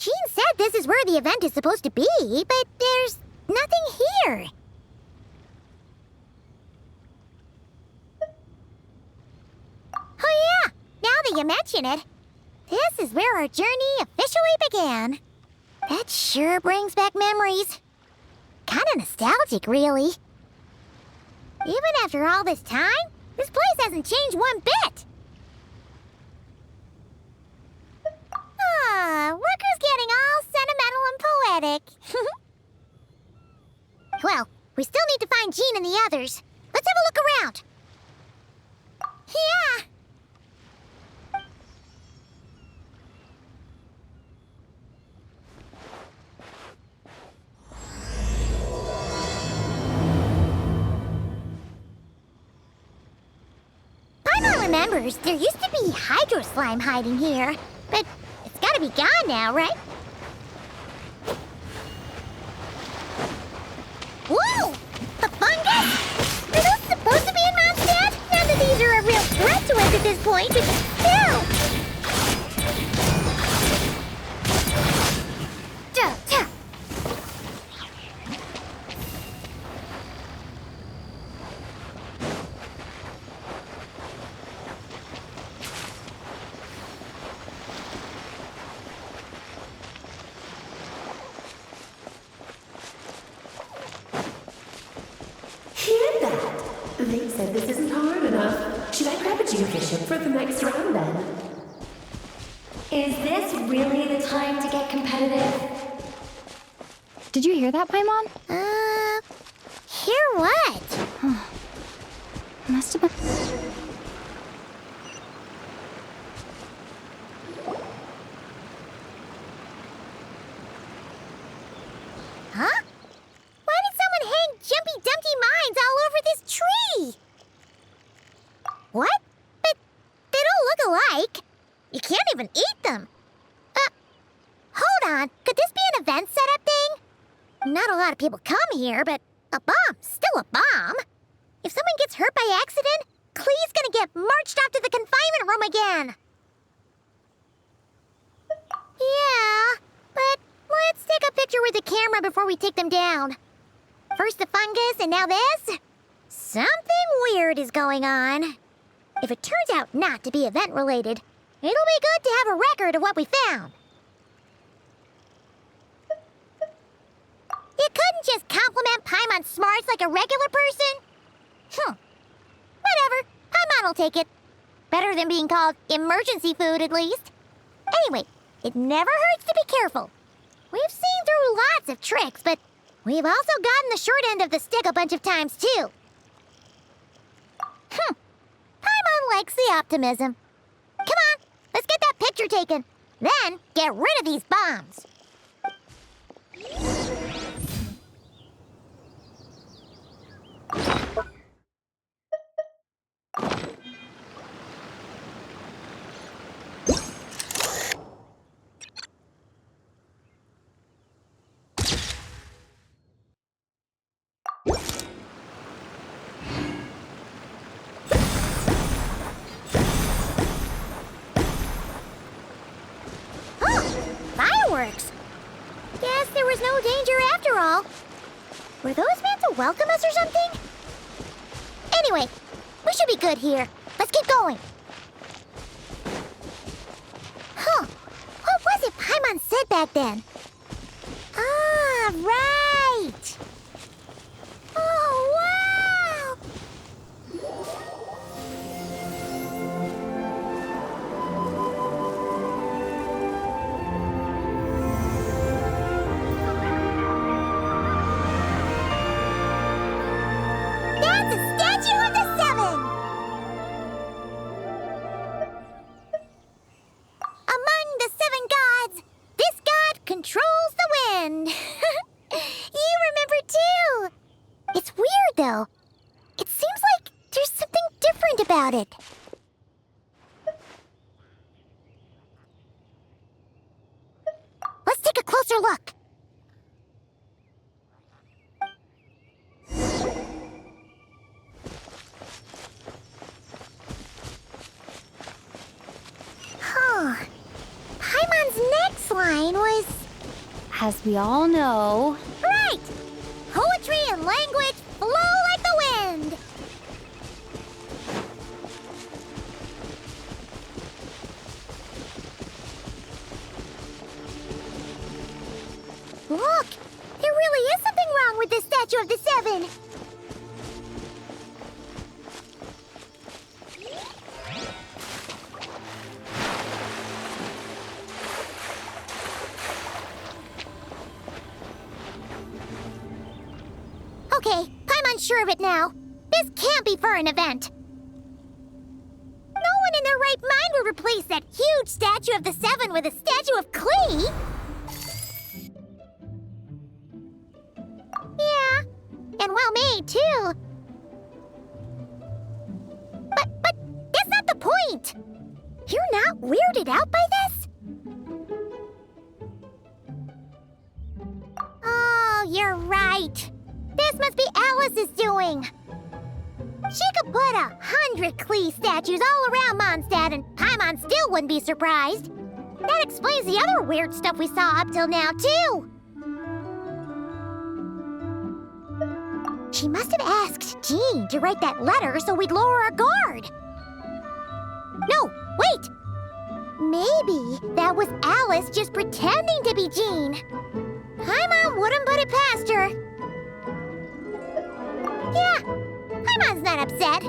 Jean said this is where the event is supposed to be, but there's nothing here. Oh yeah, now that you mention it, this is where our journey officially began. That sure brings back memories. Kinda nostalgic, really. Even after all this time, this place hasn't changed one bit. Look who's getting all sentimental and poetic. Well, we still need to find Jean and the others. Let's have a look around. Yeah. Paimon remembers there used to be hydro slime hiding here, but it's gotta be gone now, right? Whoa! The fungus? Are those supposed to be in Mondstadt? Not that these are a real threat to us at this point, but still! They said this isn't hard enough. Should I grab a geofishing for the next round then? Is this really the time to get competitive? Did you hear that, Paimon? Hear what? Must have been... Huh? Why did someone hang Jumpy Dumpty mines all over this tree? What? But they don't look alike. You can't even eat them. Hold on. Could this be an event setup thing? Not a lot of people come here, but a bomb's still a bomb. If someone gets hurt by accident, Clee's gonna get marched off to the confinement room again. Yeah, but let's take a picture with the camera before we take them down. First the fungus, and now this? Something weird is going on. If it turns out not to be event-related, it'll be good to have a record of what we found. You couldn't just compliment Paimon's smarts like a regular person? Whatever. Paimon will take it. Better than being called emergency food, at least. Anyway, it never hurts to be careful. We've seen through lots of tricks, but we've also gotten the short end of the stick a bunch of times, too. Paimon likes the optimism. Come on, let's get that picture taken. Then, get rid of these bombs. Fireworks! Guess there was no danger after all. Were those meant to welcome us or something? Anyway, we should be good here. Let's keep going. What was it Paimon said back then? Ah, right! Oh, wow! That's a statue of the Seven! Among the seven gods, this god controls the wind. You remember too. It's weird though. It seems like there's something different about it. Let's take a closer look. Paimon's next line was... As we all know, Right! Poetry and language flow like the wind! Look! There really is something wrong with this statue of the Seven! Okay, I'm unsure of it now. This can't be for an event. No one in their right mind would replace that huge statue of the Seven with a statue of Klee. Yeah, and well made too. But that's not the point. You're not weirded out by this? Oh, you're right. This must be Alice's doing. She could put 100 Klee statues all around Mondstadt and Paimon still wouldn't be surprised. That explains the other weird stuff we saw up till now, too. She must have asked Jean to write that letter so we'd lower our guard. No, wait! Maybe that was Alice just pretending to be Jean. Paimon wouldn't put it past her. Yeah, Paimon's not upset.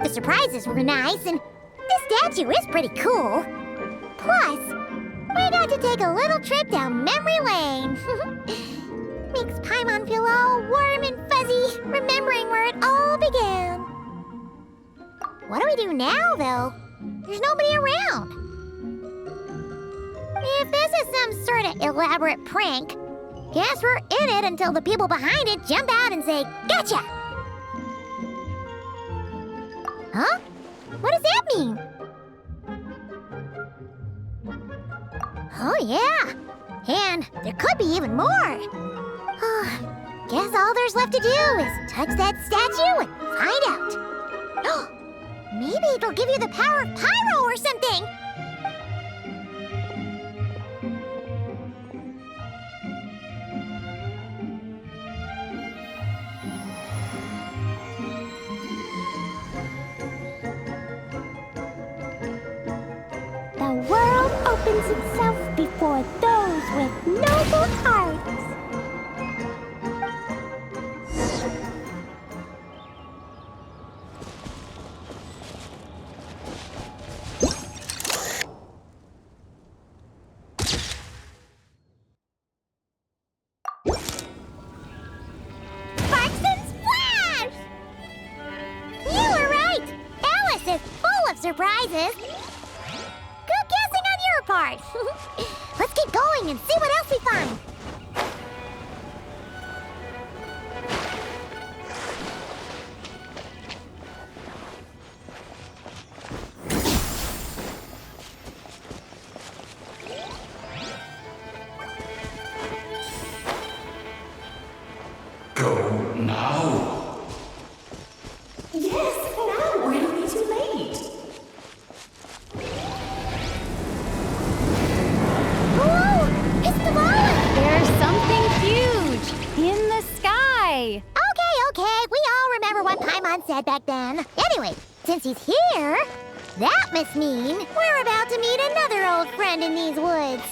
The surprises were nice, and this statue is pretty cool. Plus, we got to take a little trip down memory lane. Makes Paimon feel all warm and fuzzy, remembering where it all began. What do we do now, though? There's nobody around. If this is some sort of elaborate prank, guess we're in it until the people behind it jump out and say, "Gotcha!" Huh? What does that mean? Oh, yeah. And there could be even more. Guess all there's left to do is touch that statue and find out. Maybe it'll give you the power of pyro or something. The world opens itself before those with noble hearts. Sparks and splash! You were right! Alice is full of surprises. Good guessing on your part. Let's keep going and see what else we find. Go now. Yes, now it'll be too late. Whoa! It's the ball! there's something huge in the sky. Okay, we all remember what Paimon said back then. Anyway, since he's here, that must mean we're about to meet another old friend in these woods.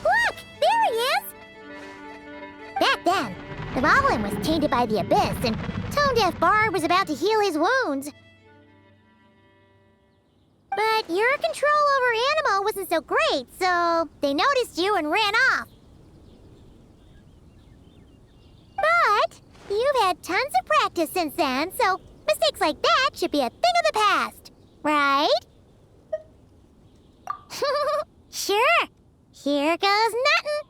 Look! There he is! Back then, the Moblin was tainted by the Abyss, and Tone-Deaf Bard was about to heal his wounds. But your control over Animo wasn't so great, so they noticed you and ran off. But you've had tons of practice since then, so mistakes like that should be a thing of the past, right? Sure. Here goes nothing.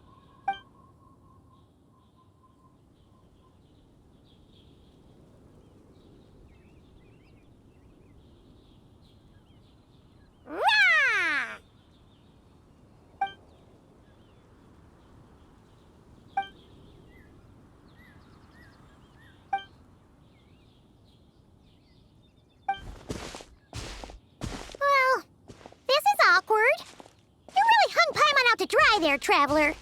there, traveler.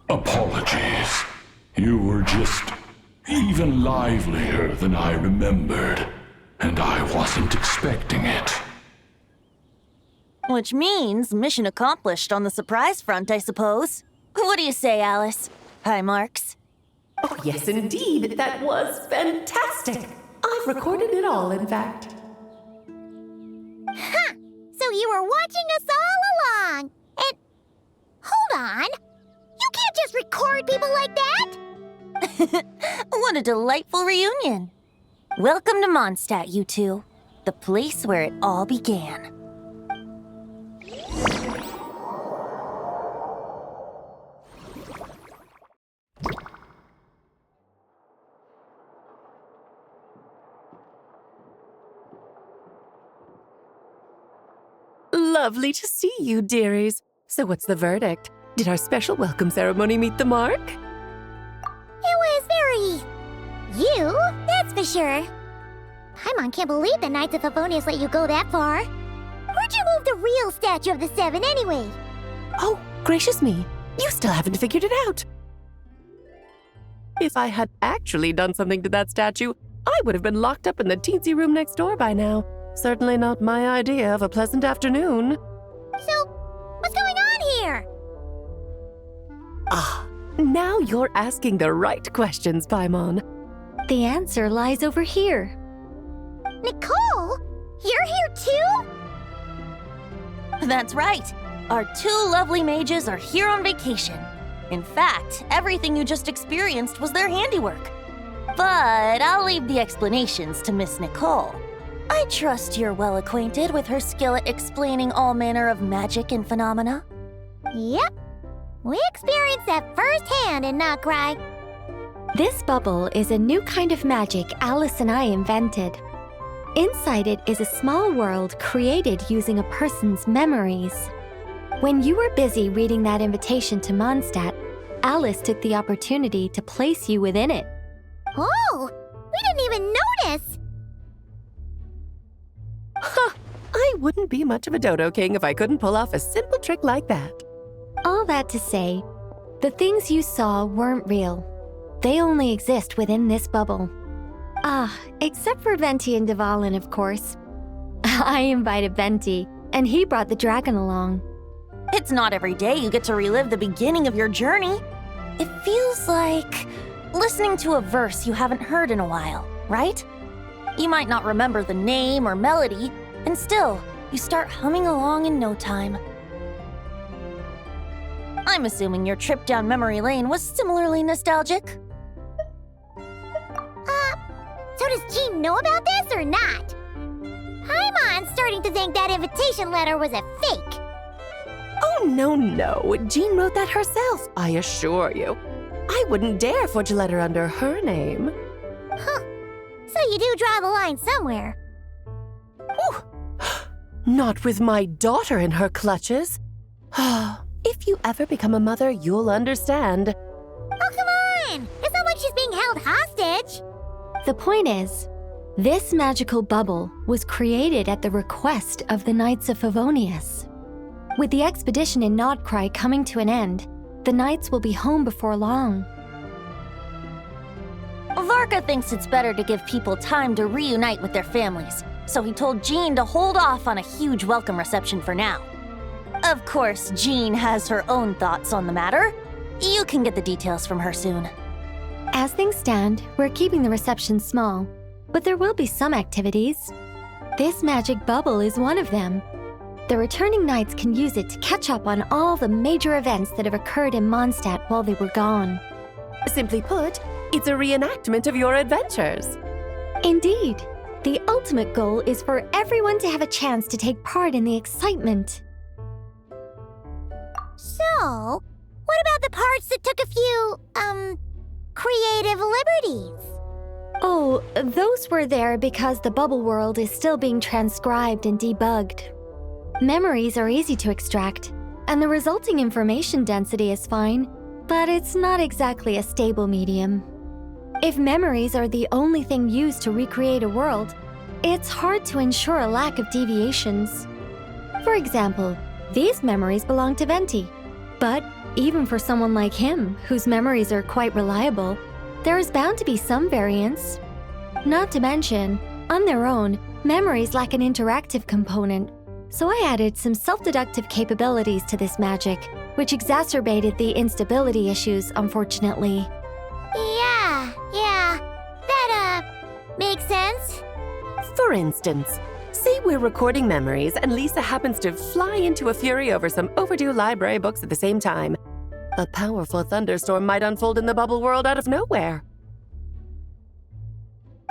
Apologies. You were just even livelier than I remembered, and I wasn't expecting it. Which means mission accomplished on the surprise front, I suppose. What do you say, Alice? Hi, Marks. Oh, yes, indeed. That was fantastic. I've recorded it all, in fact. Huh! So you were watching us all along. And hold on. You can't just record people like that. What a delightful reunion. Welcome to Mondstadt, you two. The place where it all began. Lovely to see you, dearies. So what's the verdict? Did our special welcome ceremony meet the mark? It was very... you, that's for sure. Paimon can't believe the Knights of Favonius let you go that far. Where'd you move the real statue of the Seven anyway? Oh, gracious me. You still haven't figured it out. If I had actually done something to that statue, I would have been locked up in the teensy room next door by now. Certainly not my idea of a pleasant afternoon. So, what's going on here? Ah, now you're asking the right questions, Paimon. The answer lies over here. Nicole? You're here too? That's right. Our two lovely mages are here on vacation. In fact, everything you just experienced was their handiwork. But I'll leave the explanations to Miss Nicole. I trust you're well acquainted with her skill at explaining all manner of magic and phenomena. Yep. We experienced that firsthand in Notcry. This bubble is a new kind of magic Alice and I invented. Inside it is a small world created using a person's memories. When you were busy reading that invitation to Mondstadt, Alice took the opportunity to place you within it. Oh, we didn't even notice. I wouldn't be much of a Dodo King if I couldn't pull off a simple trick like that. All that to say, the things you saw weren't real. They only exist within this bubble. Ah, except for Venti and Dvalin, of course. I invited Venti, and he brought the dragon along. It's not every day you get to relive the beginning of your journey. It feels like listening to a verse you haven't heard in a while, right? You might not remember the name or melody, and still, you start humming along in no time. I'm assuming your trip down memory lane was similarly nostalgic. So does Jean know about this or not? Paimon's starting to think that invitation letter was a fake. Oh, no. Jean wrote that herself, I assure you. I wouldn't dare forge a letter under her name. Huh. So you do draw the line somewhere. Ooh. Not with my daughter in her clutches. If you ever become a mother, you'll understand. Oh, come on! It's not like she's being held hostage. The point is, this magical bubble was created at the request of the Knights of Favonius. With the expedition in Notcry coming to an end, the Knights will be home before long. Varka thinks it's better to give people time to reunite with their families, so he told Jean to hold off on a huge welcome reception for now. Of course, Jean has her own thoughts on the matter. You can get the details from her soon. As things stand, we're keeping the reception small, but there will be some activities. This magic bubble is one of them. The returning knights can use it to catch up on all the major events that have occurred in Mondstadt while they were gone. Simply put, it's a reenactment of your adventures. Indeed. The ultimate goal is for everyone to have a chance to take part in the excitement. So, what about the parts that took a few, creative liberties? Oh, those were there because the bubble world is still being transcribed and debugged. Memories are easy to extract, and the resulting information density is fine, but it's not exactly a stable medium. If memories are the only thing used to recreate a world, it's hard to ensure a lack of deviations. For example, these memories belong to Venti. But even for someone like him, whose memories are quite reliable, there is bound to be some variance. Not to mention, on their own, memories lack an interactive component. So I added some self-deductive capabilities to this magic, which exacerbated the instability issues, unfortunately. Yeah. That, makes sense. For instance, say we're recording memories and Lisa happens to fly into a fury over some overdue library books at the same time. A powerful thunderstorm might unfold in the bubble world out of nowhere.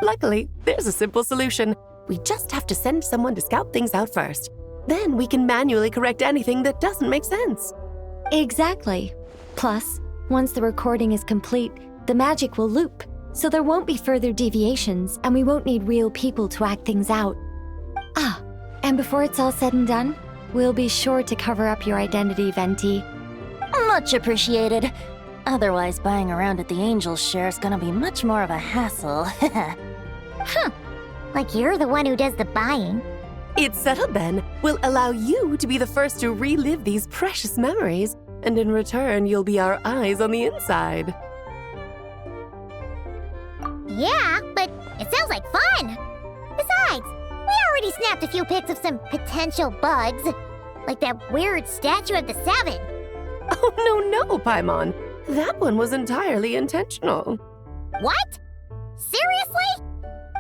Luckily, there's a simple solution. We just have to send someone to scout things out first. Then we can manually correct anything that doesn't make sense. Exactly. Plus, once the recording is complete, the magic will loop, so there won't be further deviations, and we won't need real people to act things out. Ah, and before it's all said and done, we'll be sure to cover up your identity, Venti. Much appreciated. Otherwise, buying around at the Angels share is gonna be much more of a hassle. Like you're the one who does the buying. It's settled then. We'll allow you to be the first to relive these precious memories, and in return, you'll be our eyes on the inside. Yeah, but it sounds like fun. Besides, we already snapped a few pics of some potential bugs, like that weird statue of the Seven. Oh, no, Paimon. That one was entirely intentional. What? Seriously?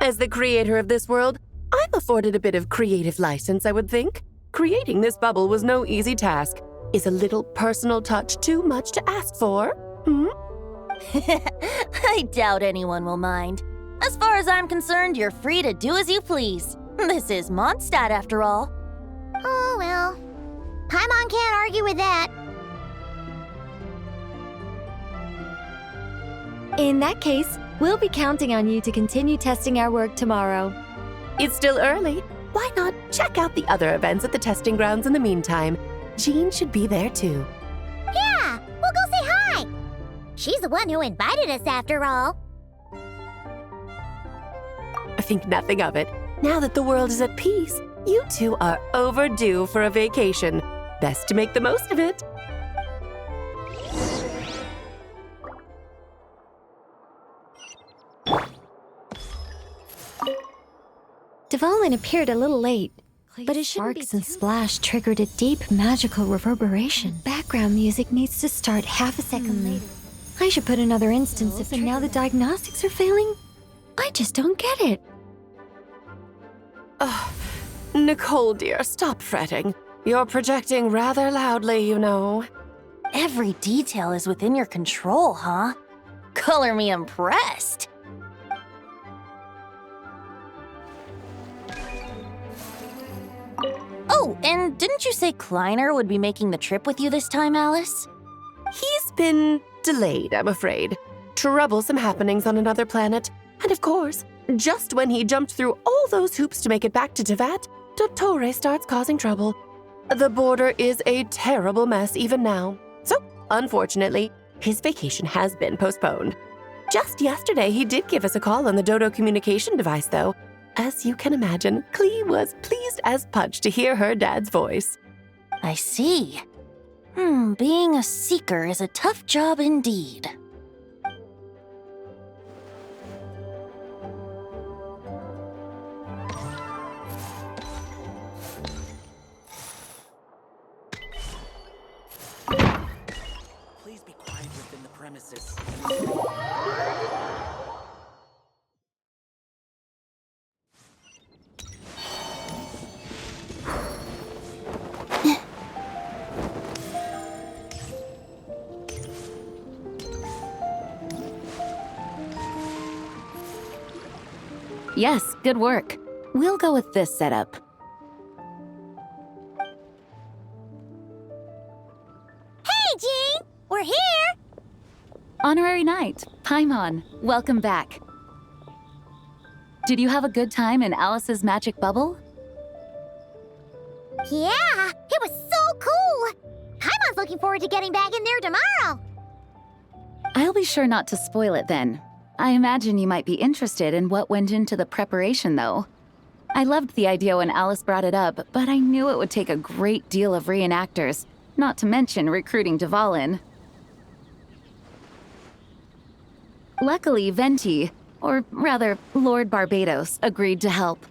As the creator of this world, I'm afforded a bit of creative license, I would think. Creating this bubble was no easy task. Is a little personal touch too much to ask for? I doubt anyone will mind. As far as I'm concerned, you're free to do as you please. This is Mondstadt, after all. Oh, well. Paimon can't argue with that. In that case, we'll be counting on you to continue testing our work tomorrow. It's still early. Why not check out the other events at the testing grounds in the meantime? Jean should be there too. Yeah, we'll go say hi. She's the one who invited us after all. I think nothing of it. Now that the world is at peace, you two are overdue for a vacation. Best to make the most of it. Devalin appeared a little late, but his sparks and splash triggered a deep magical reverberation. Background music needs to start half a second late. I should put another instance if and now the diagnostics are failing? I just don't get it. Nicole, dear, stop fretting. You're projecting rather loudly, you know. Every detail is within your control, huh? Color me impressed. Oh, and didn't you say Kleiner would be making the trip with you this time, Alice? He's been delayed, I'm afraid. Troublesome happenings on another planet. And of course, just when he jumped through all those hoops to make it back to Tevat, Dottore starts causing trouble. The border is a terrible mess even now. So, unfortunately, his vacation has been postponed. Just yesterday, he did give us a call on the Dodo communication device, though. As you can imagine, Klee was pleased as punch to hear her dad's voice. I see. Being a seeker is a tough job indeed. Please be quiet within the premises. Yes, good work. We'll go with this setup. Hey, Jean! We're here! Honorary Knight, Paimon, welcome back. Did you have a good time in Alice's magic bubble? Yeah, it was so cool! Paimon's looking forward to getting back in there tomorrow. I'll be sure not to spoil it then. I imagine you might be interested in what went into the preparation, though. I loved the idea when Alice brought it up, but I knew it would take a great deal of reenactors, not to mention recruiting Dvalin. Luckily, Venti, or rather, Lord Barbados, agreed to help.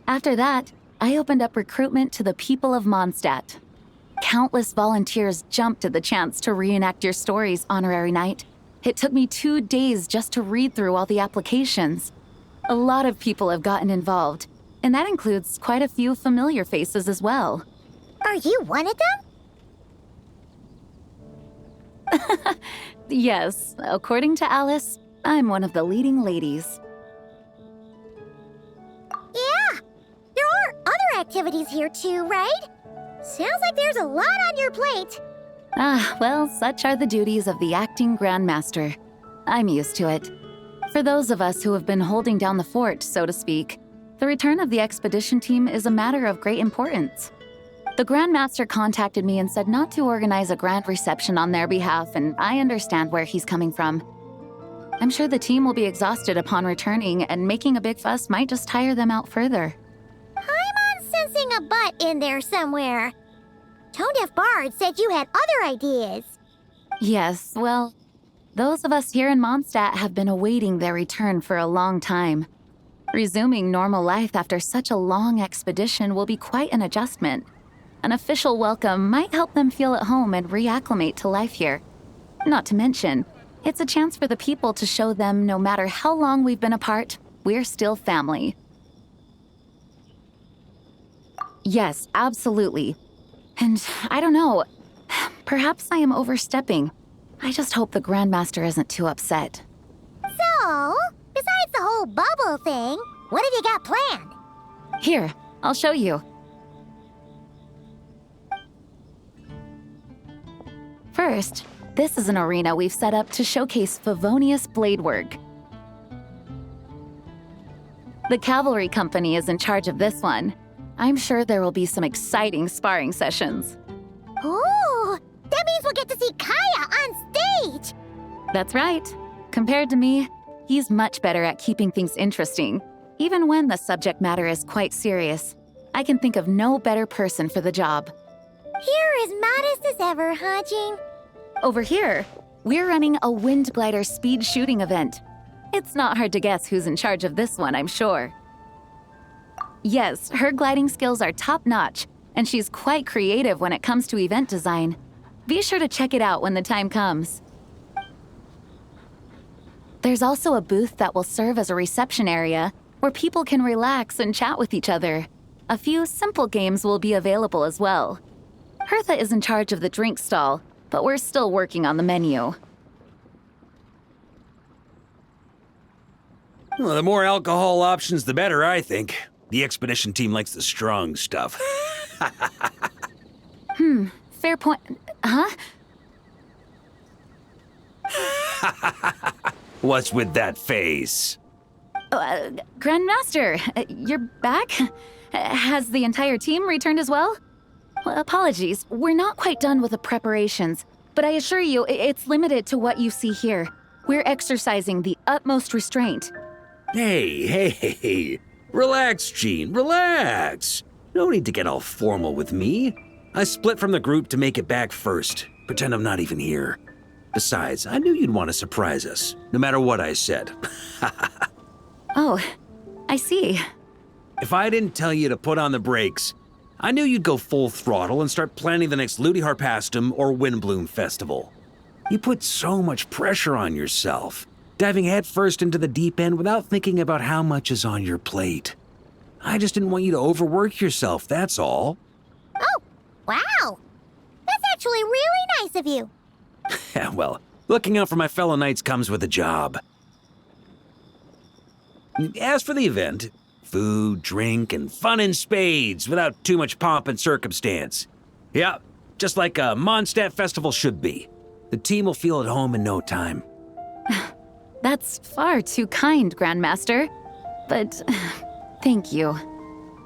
After that, I opened up recruitment to the people of Mondstadt. Countless volunteers jumped at the chance to reenact your stories, Honorary Knight. It took me 2 days just to read through all the applications. A lot of people have gotten involved, and that includes quite a few familiar faces as well. Are you one of them? Yes, according to Alice, I'm one of the leading ladies. Yeah, there are other activities here too, right? Sounds like there's a lot on your plate. Well, such are the duties of the acting Grandmaster. I'm used to it. For those of us who have been holding down the fort, so to speak, the return of the expedition team is a matter of great importance. The Grandmaster contacted me and said not to organize a grand reception on their behalf, and I understand where he's coming from. I'm sure the team will be exhausted upon returning, and making a big fuss might just tire them out further. I'm sensing a butt in there somewhere. Tone Deaf Bard said you had other ideas. Yes, well, those of us here in Mondstadt have been awaiting their return for a long time. Resuming normal life after such a long expedition will be quite an adjustment. An official welcome might help them feel at home and reacclimate to life here. Not to mention, it's a chance for the people to show them no matter how long we've been apart, we're still family. Yes, absolutely. And I don't know, perhaps I am overstepping. I just hope the Grandmaster isn't too upset. So, besides the whole bubble thing, what have you got planned? Here, I'll show you. First, this is an arena we've set up to showcase Favonius blade work. The cavalry company is in charge of this one. I'm sure there will be some exciting sparring sessions. Ooh, that means we'll get to see Kaya on stage! That's right. Compared to me, he's much better at keeping things interesting, even when the subject matter is quite serious. I can think of no better person for the job. You're as modest as ever, huh, Jean? Over here, we're running a wind glider speed shooting event. It's not hard to guess who's in charge of this one, I'm sure. Yes, her gliding skills are top-notch, and she's quite creative when it comes to event design. Be sure to check it out when the time comes. There's also a booth that will serve as a reception area where people can relax and chat with each other. A few simple games will be available as well. Hertha is in charge of the drink stall, but we're still working on the menu. Well, the more alcohol options, the better, I think. The expedition team likes the strong stuff. Fair point. Huh? What's with that face? Grandmaster, you're back? Has the entire team returned as well? Apologies, we're not quite done with the preparations, but I assure you it's limited to what you see here. We're exercising the utmost restraint. Hey. Relax, Jean, relax. No need to get all formal with me. I split from the group to make it back first. Pretend I'm not even here. Besides, I knew you'd want to surprise us, no matter what I said. Oh, I see. If I didn't tell you to put on the brakes, I knew you'd go full throttle and start planning the next Ludi Harpastum or Windbloom Festival. You put so much pressure on yourself, diving headfirst into the deep end without thinking about how much is on your plate. I just didn't want you to overwork yourself, that's all. Oh, wow! That's actually really nice of you. Well, looking out for my fellow knights comes with a job. As for the event, food, drink, and fun in spades without too much pomp and circumstance. Yeah, just like a Mondstadt festival should be. The team will feel at home in no time. That's far too kind, Grandmaster. But thank you.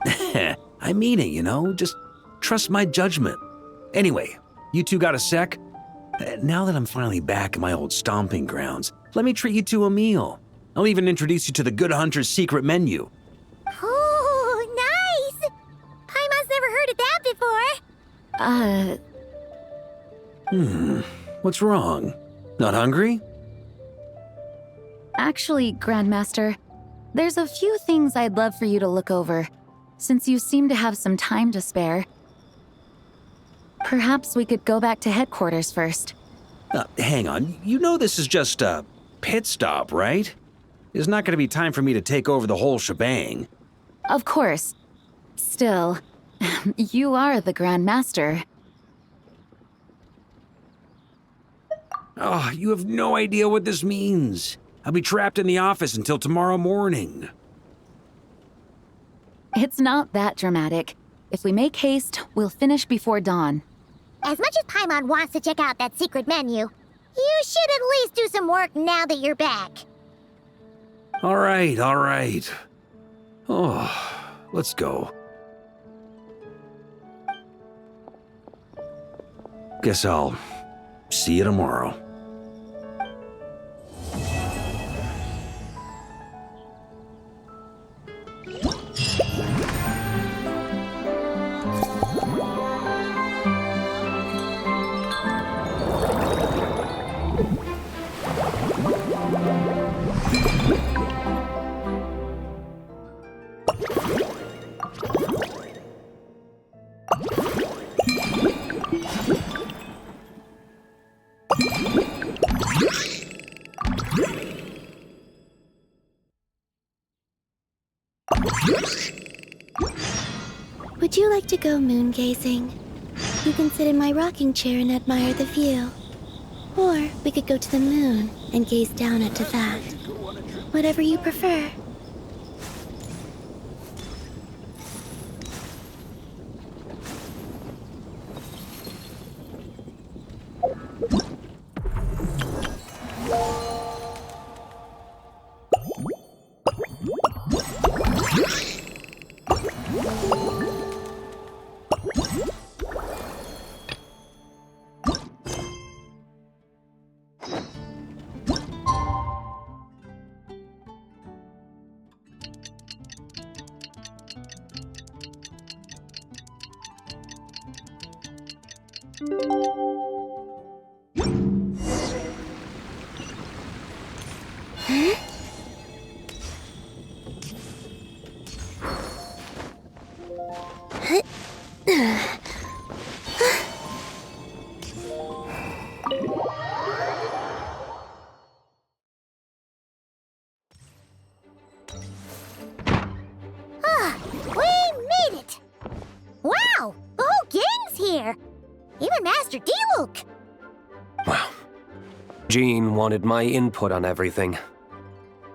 I mean it, you know? Just trust my judgment. Anyway, you two got a sec? Now that I'm finally back in my old stomping grounds, let me treat you to a meal. I'll even introduce you to the Good Hunter's secret menu. Oh, What's wrong? Not hungry? Actually, Grandmaster, there's a few things I'd love for you to look over, since you seem to have some time to spare. Perhaps we could go back to headquarters first. Hang on. You know this is just a pit stop, right? There's not going to be time for me to take over the whole shebang. Of course. Still, you are the Grandmaster. Oh, you have no idea what this means. I'll be trapped in the office until tomorrow morning. It's not that dramatic. If we make haste, we'll finish before dawn. As much as Paimon wants to check out that secret menu, you should at least do some work now that you're back. All right, all right. Oh, let's go. Guess I'll see you tomorrow. Would you like to go moon gazing? You can sit in my rocking chair and admire the view. Or we could go to the moon and gaze down at Teyvat. Whatever you prefer. Even Master Diluc! Well, Jean wanted my input on everything.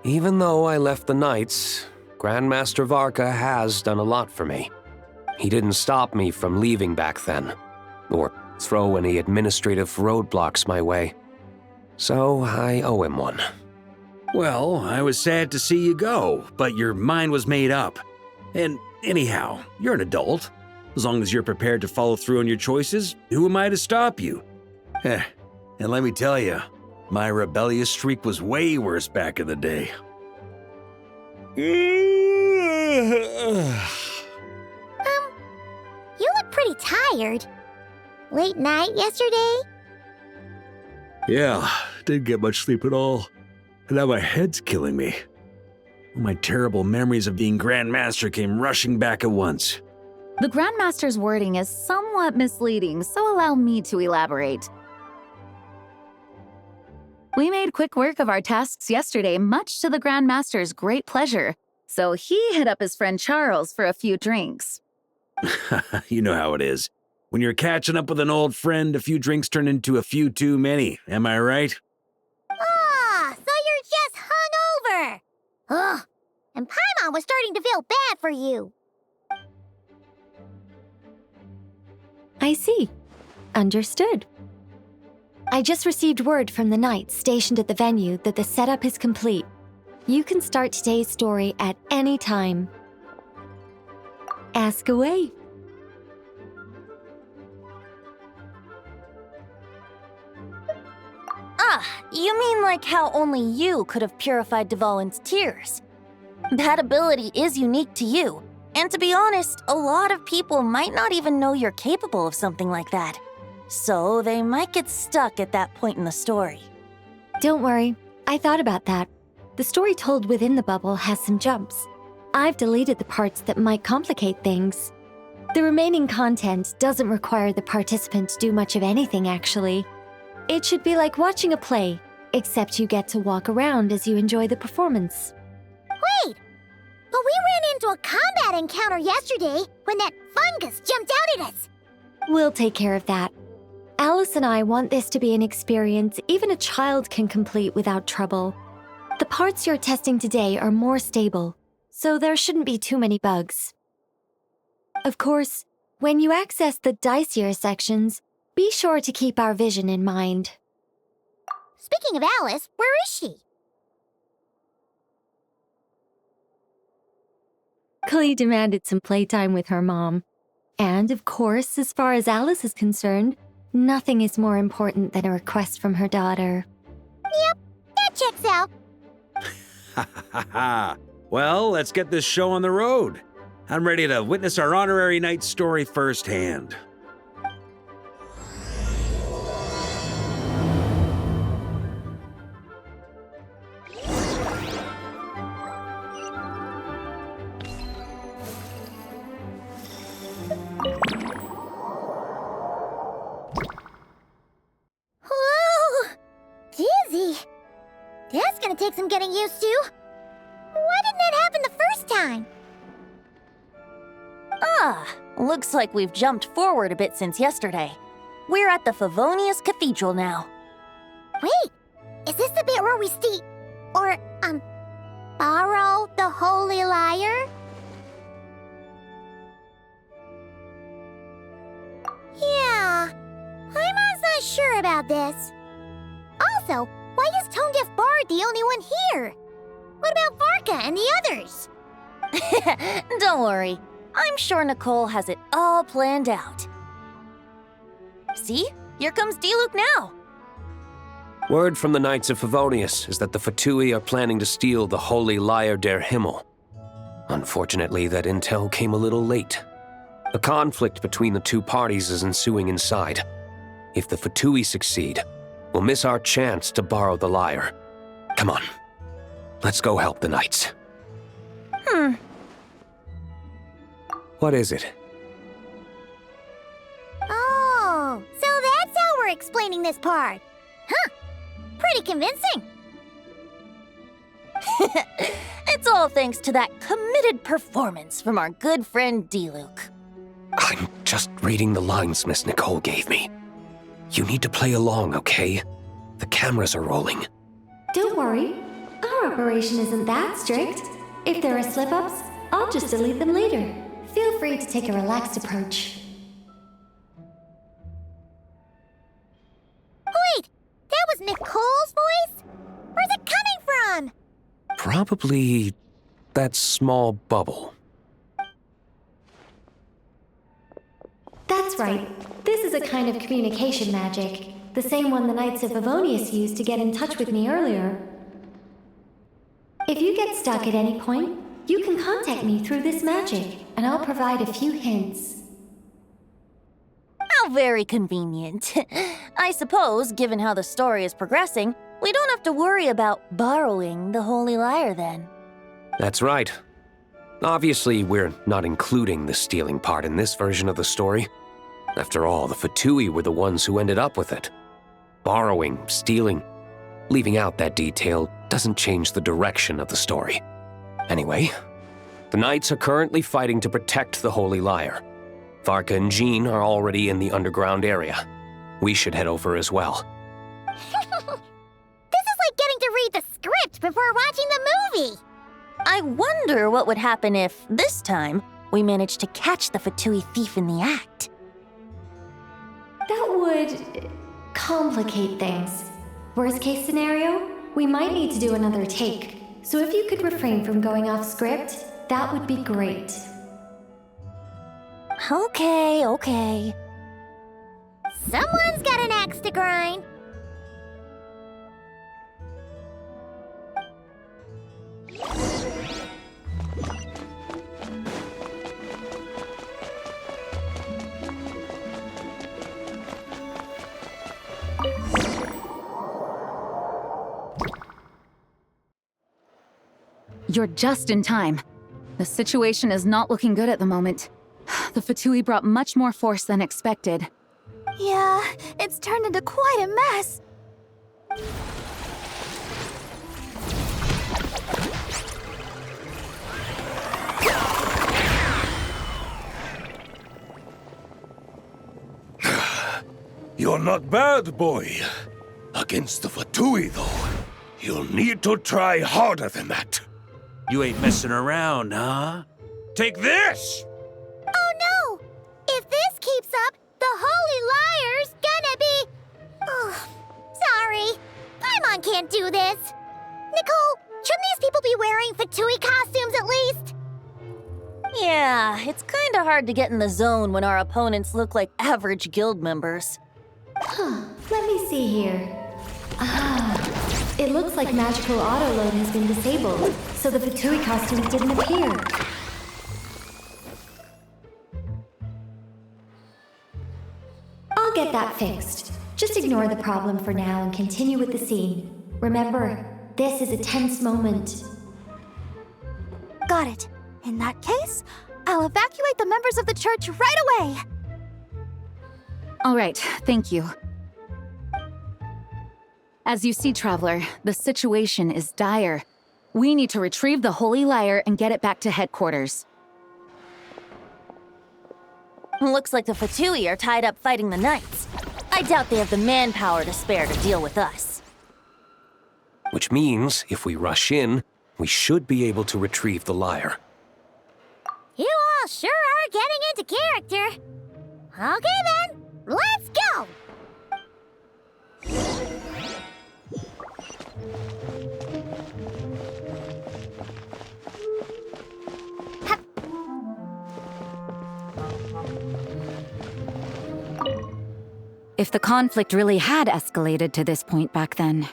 Even though I left the Knights, Grandmaster Varka has done a lot for me. He didn't stop me from leaving back then, or throw any administrative roadblocks my way. So I owe him one. Well, I was sad to see you go, but your mind was made up. And anyhow, you're an adult. As long as you're prepared to follow through on your choices, who am I to stop you? And let me tell you, my rebellious streak was way worse back in the day. You look pretty tired. Late night yesterday? Yeah, didn't get much sleep at all. And now my head's killing me. My terrible memories of being Grandmaster came rushing back at once. The Grandmaster's wording is somewhat misleading, so allow me to elaborate. We made quick work of our tasks yesterday, much to the Grandmaster's great pleasure, so he hit up his friend Charles for a few drinks. You know how it is. When you're catching up with an old friend, a few drinks turn into a few too many, am I right? Ah, so you're just hungover! Ugh, and Paimon was starting to feel bad for you. I see. Understood. I just received word from the Knights stationed at the venue that the setup is complete. You can start today's story at any time. Ask away. Ah, you mean like how only you could have purified Dvalin's tears? That ability is unique to you, And to be honest, a lot of people might not even know you're capable of something like that. So they might get stuck at that point in the story. Don't worry, I thought about that. The story told within the bubble has some jumps. I've deleted the parts that might complicate things. The remaining content doesn't require the participant to do much of anything, actually. It should be like watching a play, except you get to walk around as you enjoy the performance. Wait! But we ran into a combat encounter yesterday when that fungus jumped out at us. We'll take care of that. Alice and I want this to be an experience even a child can complete without trouble. The parts you're testing today are more stable, so there shouldn't be too many bugs. Of course, when you access the dicier sections, be sure to keep our vision in mind. Speaking of Alice, where is she? Clee demanded some playtime with her mom. And of course, as far as Alice is concerned, nothing is more important than a request from her daughter. Yep, that checks out. Ha ha ha! Well, let's get this show on the road. I'm ready to witness our honorary knight's story firsthand. Whoa! Dizzy. That's gonna take some getting used to. Why didn't that happen the first time? Looks like we've jumped forward a bit since yesterday. We're at the Favonius Cathedral now. Wait, is this the bit where we borrow the Holy Lyre? Yeah, Paimon's not sure about this. Also, why is Tone Deaf Bard the only one here? What about Varka and the others? Don't worry. I'm sure Nicole has it all planned out. See? Here comes Diluc now. Word from the Knights of Favonius is that the Fatui are planning to steal the Holy Lyre der Himmel. Unfortunately, that intel came a little late. A conflict between the two parties is ensuing inside. If the Fatui succeed, we'll miss our chance to borrow the lyre. Come on, let's go help the Knights. What is it? Oh, so that's how we're explaining this part. Huh, pretty convincing. It's all thanks to that committed performance from our good friend Diluc. I'm just reading the lines Miss Nicole gave me. You need to play along, okay? The cameras are rolling. Don't worry, our operation isn't that strict. If there are slip-ups, I'll just delete them later. Feel free to take a relaxed approach. Wait, that was Nicole's voice? Where's it coming from? Probably that small bubble. That's right. This is a kind of communication magic. The same one the Knights of Favonius used to get in touch with me earlier. If you get stuck at any point, you can contact me through this magic, and I'll provide a few hints. How very convenient. I suppose, given how the story is progressing, we don't have to worry about borrowing the Holy Lyre then. That's right. Obviously, we're not including the stealing part in this version of the story. After all, the Fatui were the ones who ended up with it. Borrowing, stealing, leaving out that detail doesn't change the direction of the story. Anyway, the Knights are currently fighting to protect the Holy Lyre. Varka and Jean are already in the underground area. We should head over as well. This is like getting to read the script before watching the movie. I wonder what would happen if, this time, we managed to catch the Fatui thief in the act. That would complicate things. Worst case scenario, we might need to do another take. So if you could refrain from going off script, that would be great. Okay. Someone's got an axe to grind. You're just in time. The situation is not looking good at the moment. The Fatui brought much more force than expected. Yeah, it's turned into quite a mess. You're not bad, boy. Against the Fatui, though, you'll need to try harder than that. You ain't messing around, huh? Take this! Oh no! If this keeps up, the Holy Liar's gonna be... Oh, sorry. Paimon can't do this. Nicole, shouldn't these people be wearing Fatui costumes at least? Yeah, it's kinda hard to get in the zone when our opponents look like average guild members. Let me see here. It looks like magical autoload has been disabled, so the Fatui costumes didn't appear. I'll get that fixed. Just ignore the problem for now and continue with the scene. Remember, this is a tense moment. Got it. In that case, I'll evacuate the members of the church right away. All right, thank you. As you see, Traveler, the situation is dire. We need to retrieve the Holy Lyre and get it back to headquarters. Looks like the Fatui are tied up fighting the Knights. I doubt they have the manpower to spare to deal with us. Which means, if we rush in, we should be able to retrieve the lyre. You all sure are getting into character. Okay then, let's go! If the conflict really had escalated to this point back then...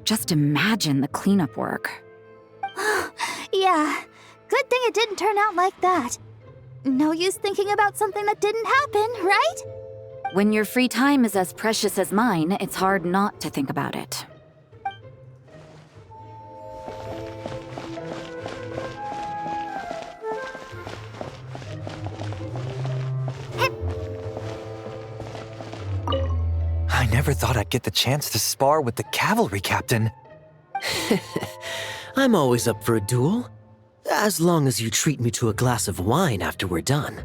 just imagine the cleanup work. Yeah, good thing it didn't turn out like that. No use thinking about something that didn't happen, right? When your free time is as precious as mine, it's hard not to think about it. I never thought I'd get the chance to spar with the cavalry captain. I'm always up for a duel, as long as you treat me to a glass of wine after we're done.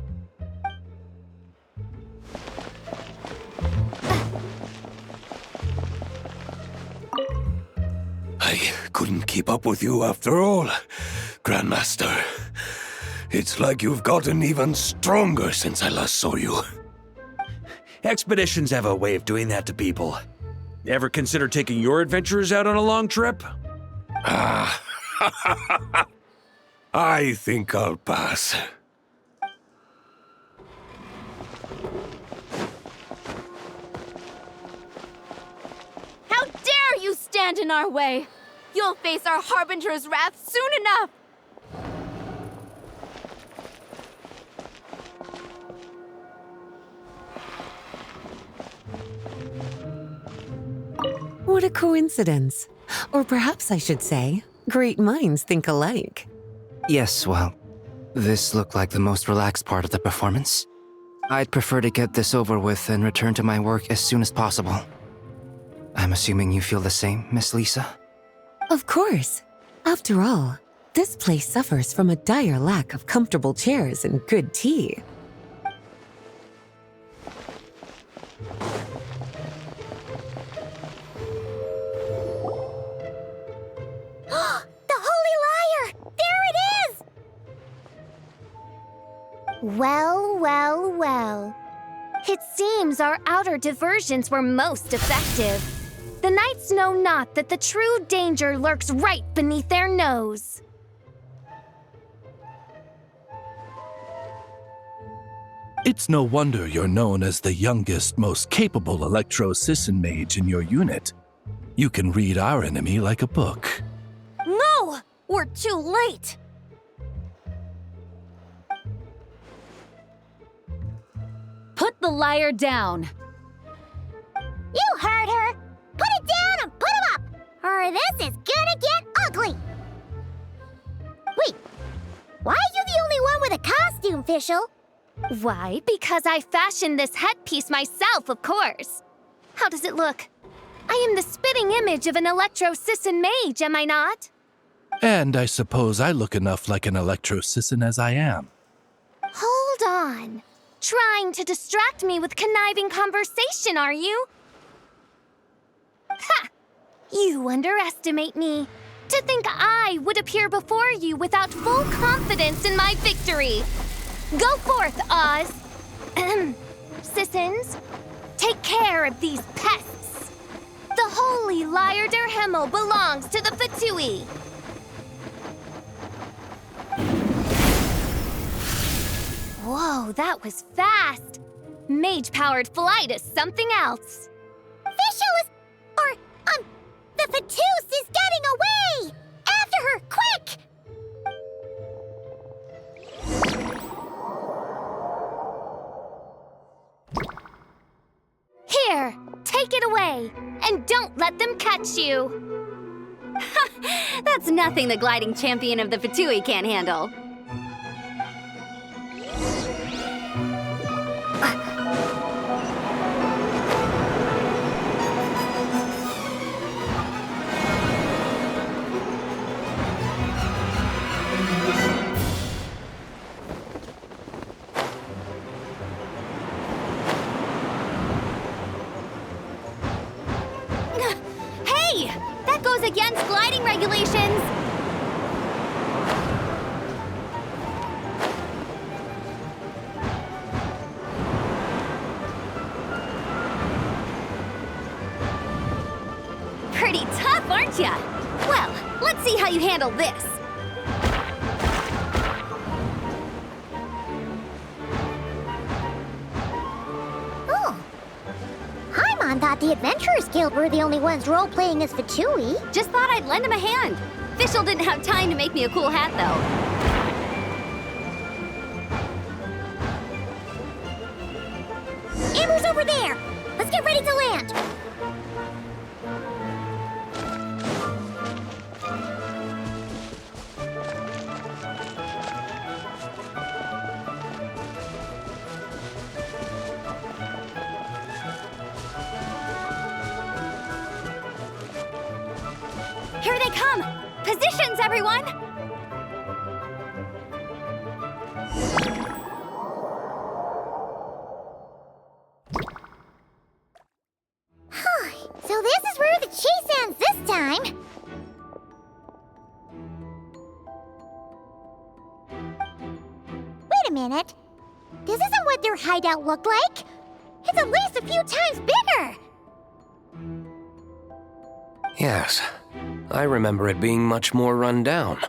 I couldn't keep up with you after all, Grandmaster. It's like you've gotten even stronger since I last saw you. Expeditions have a way of doing that to people. Ever consider taking your adventurers out on a long trip? I think I'll pass. How dare you stand in our way! You'll face our Harbinger's wrath soon enough! What a coincidence. Or perhaps I should say, great minds think alike. Yes, well, this looked like the most relaxed part of the performance. I'd prefer to get this over with and return to my work as soon as possible. I'm assuming you feel the same, Miss Lisa? Of course. After all, this place suffers from a dire lack of comfortable chairs and good tea. The Holy Lyre! There it is! Well, well, well. It seems our outer diversions were most effective. The Knights know not that the true danger lurks right beneath their nose. It's no wonder you're known as the youngest, most capable Electro-Sisson mage in your unit. You can read our enemy like a book. No! We're too late! Put the lyre down! You heard her! Put it down and this is gonna get ugly! Wait, why are you the only one with a costume, Fischl? Why? Because I fashioned this headpiece myself, of course. How does it look? I am the spitting image of an electro-Sisson mage, am I not? And I suppose I look enough like an electro-Sisson as I am. Hold on. Trying to distract me with conniving conversation, are you? Ha! You underestimate me. To think I would appear before you without full confidence in my victory. Go forth, Oz. Sissons, take care of these pests. The holy Lyre der Himmel belongs to the Fatui. Whoa, that was fast. Mage-powered flight is something else. Fischl is... the Fatus is getting away! After her, quick! Here, take it away, and don't let them catch you. That's nothing the gliding champion of the Fatui can't handle. Hey! That goes against gliding regulations! Pretty tough, aren't ya? Well, let's see how you handle this. Oh. Paimon thought the Adventurers Guild were the only ones role-playing as Fatui. Just thought I'd lend him a hand. Fischl didn't have time to make me a cool hat, though. Amber's over there! Let's get ready to land! Here they come! Positions, everyone! So this is where the chase ends this time! Wait a minute. This isn't what their hideout looked like! It's at least a few times bigger! Yes, I remember it being much more run down.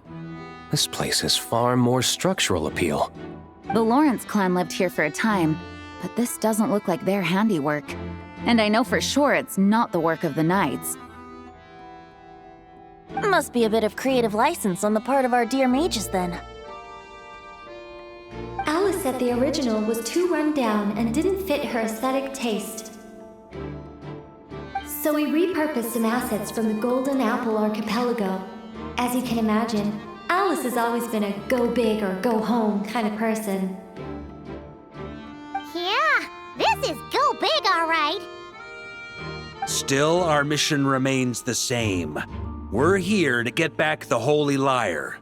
This place has far more structural appeal. The Lawrence clan lived here for a time, but this doesn't look like their handiwork. And I know for sure it's not the work of the Knights. Must be a bit of creative license on the part of our dear mages, then. Alice said the original was too run down and didn't fit her aesthetic taste. So we repurposed some assets from the Golden Apple Archipelago. As you can imagine, Alice has always been a go big or go home kind of person. Yeah, this is go big, all right. Still, our mission remains the same. We're here to get back the Holy Lyre.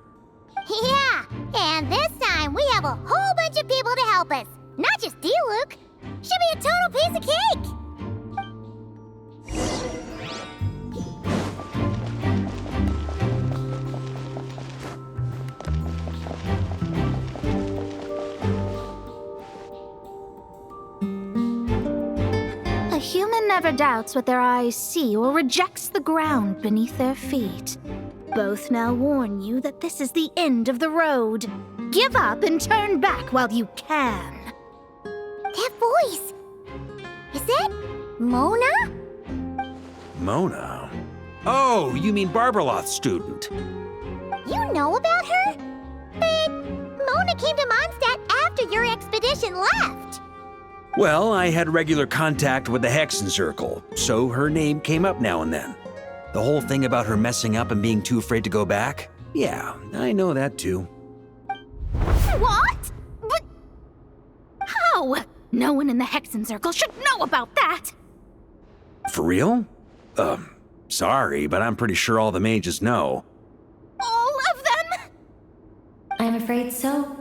Yeah, and this time we have a whole bunch of people to help us. Not just D-Luke. Should be a total piece of cake. A human never doubts what their eyes see or rejects the ground beneath their feet. Both now warn you that this is the end of the road. Give up and turn back while you can. That voice! Is it Mona? Mona? Oh, you mean Barbarloth's student. You know about her? But Mona came to Mondstadt after your expedition left. Well, I had regular contact with the Hexen Circle, so her name came up now and then. The whole thing about her messing up and being too afraid to go back? Yeah, I know that too. What? But how? No one in the Hexen Circle should know about that! For real? Sorry, but I'm pretty sure all the mages know. All of them? I'm afraid so.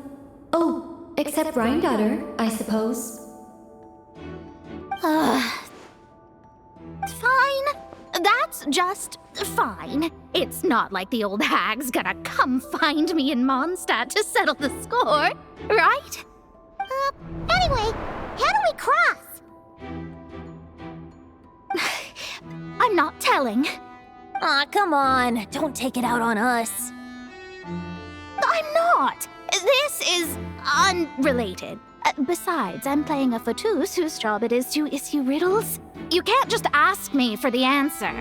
Oh, except Rheindatter, I suppose. Fine. That's just fine. It's not like the old hag's gonna come find me in Mondstadt to settle the score, right? Anyway, how do we cross? I'm not telling. Aw, come on. Don't take it out on us. I'm not. This is unrelated. Besides, I'm playing a Fatus whose job it is to issue riddles. You can't just ask me for the answer.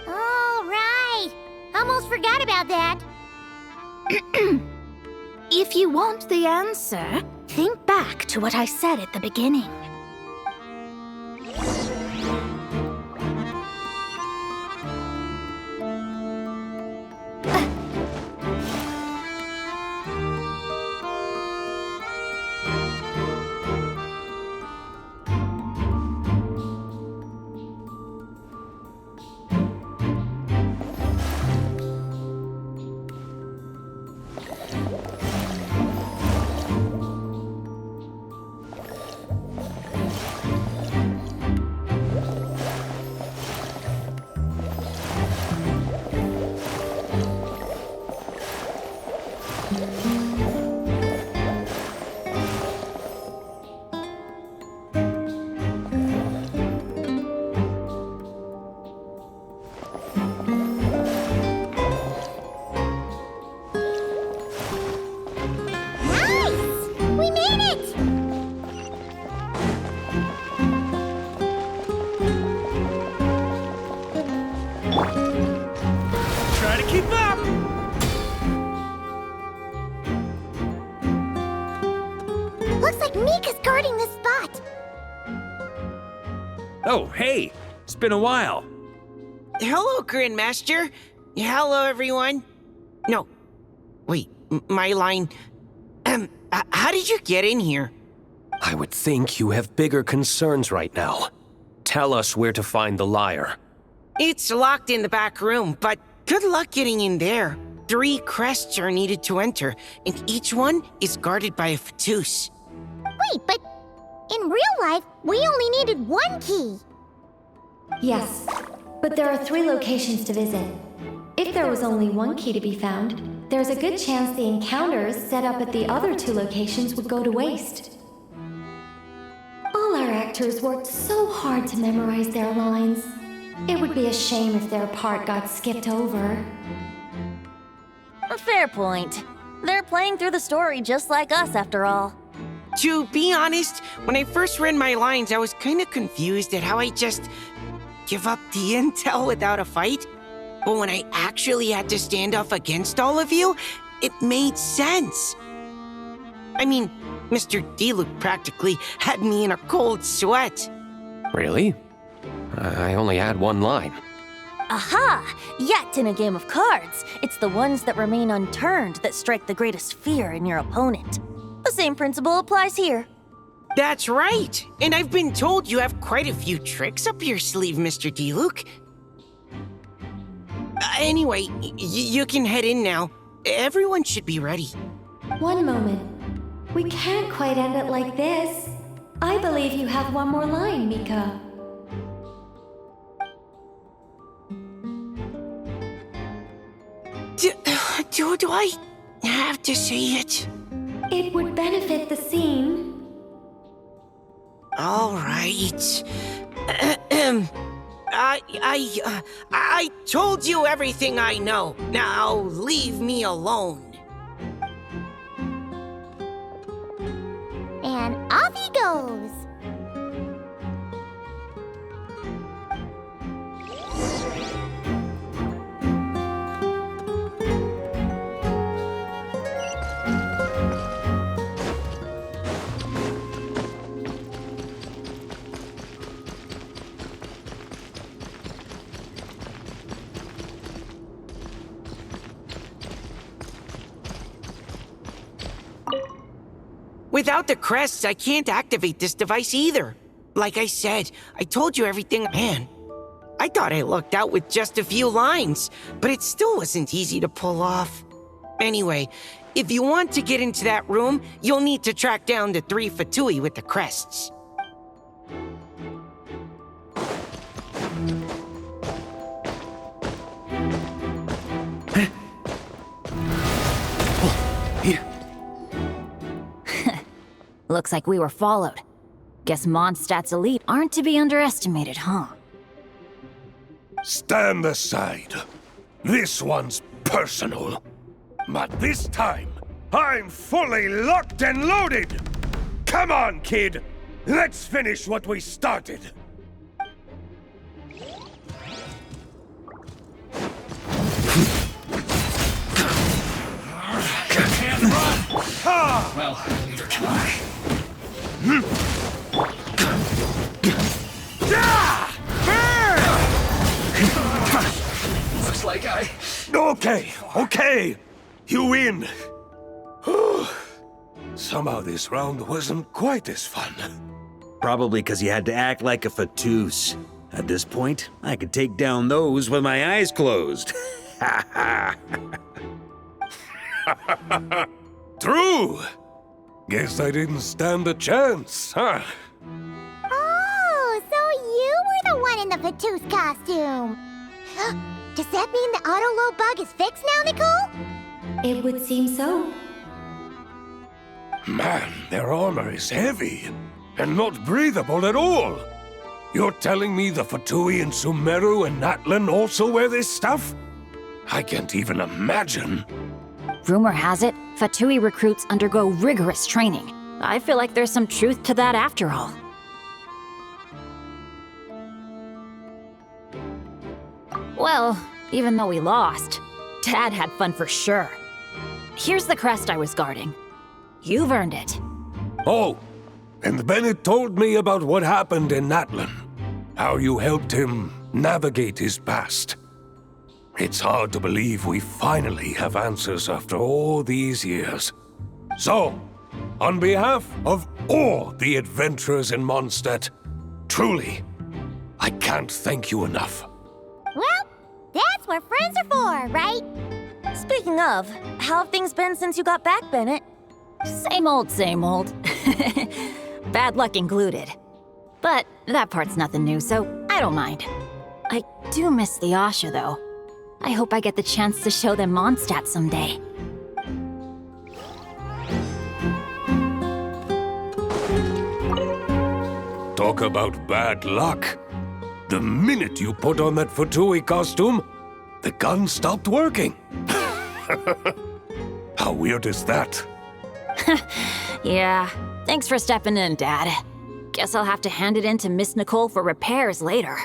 Oh, right. Almost forgot about that. If you want the answer, think back to what I said at the beginning. Oh, hey! It's been a while. Hello, Grandmaster. Hello, everyone. No. Wait, my line. How did you get in here? I would think you have bigger concerns right now. Tell us where to find the lyre. It's locked in the back room, but good luck getting in there. 3 crests are needed to enter, and each one is guarded by a Fatus. Wait, but in real life, we only needed 1 key. Yes, but there are 3 locations to visit. If there was only 1 key to be found, there's a good chance the encounters set up at the other 2 locations would go to waste. All our actors worked so hard to memorize their lines. It would be a shame if their part got skipped over. A fair point. They're playing through the story just like us, after all. To be honest, when I first read my lines, I was kind of confused at how I just give up the intel without a fight. But when I actually had to stand up against all of you, it made sense. I mean, Mr. D-Luke practically had me in a cold sweat. Really? I only had 1 line. Aha! Yet in a game of cards, it's the ones that remain unturned that strike the greatest fear in your opponent. The same principle applies here. That's right! And I've been told you have quite a few tricks up your sleeve, Mr. D-Luke. Anyway, you can head in now. Everyone should be ready. One moment. We can't quite end it like this. I believe you have 1 more line, Mika. Do I have to say it? It would benefit the scene. All right. I told you everything I know. Now leave me alone. And off he goes. Without the crests, I can't activate this device either. Like I said, I told you everything. Man, I thought I lucked out with just a few lines, but it still wasn't easy to pull off. Anyway, if you want to get into that room, you'll need to track down the 3 Fatui with the crests. Looks like we were followed. Guess Mondstadt's elite aren't to be underestimated, huh? Stand aside. This one's personal. But this time, I'm fully locked and loaded! Come on, kid! Let's finish what we started! Can't run! Well, neither can I. Looks like I... Okay. You win. Somehow this round wasn't quite as fun. Probably because you had to act like a Fatus. At this point, I could take down those with my eyes closed. True. Guess I didn't stand a chance, huh? Oh, so you were the one in the Fatus costume. Does that mean the auto-load bug is fixed now, Nicole? It would seem so. Man, their armor is heavy and not breathable at all. You're telling me the Fatui in Sumeru and Natlan also wear this stuff? I can't even imagine. Rumor has it, Fatui recruits undergo rigorous training. I feel like there's some truth to that after all. Well, even though we lost, Dad had fun for sure. Here's the crest I was guarding. You've earned it. Oh, and Bennett told me about what happened in Natlan. How you helped him navigate his past. It's hard to believe we finally have answers after all these years. So, on behalf of all the adventurers in Mondstadt, truly, I can't thank you enough. Well, that's what friends are for, right? Speaking of, how have things been since you got back, Bennett? Same old, same old. Bad luck included. But that part's nothing new, so I don't mind. I do miss the Asha, though. I hope I get the chance to show them Mondstadt someday. Talk about bad luck. The minute you put on that Fatui costume, the gun stopped working. How weird is that? Yeah, thanks for stepping in, Dad. Guess I'll have to hand it in to Miss Nicole for repairs later.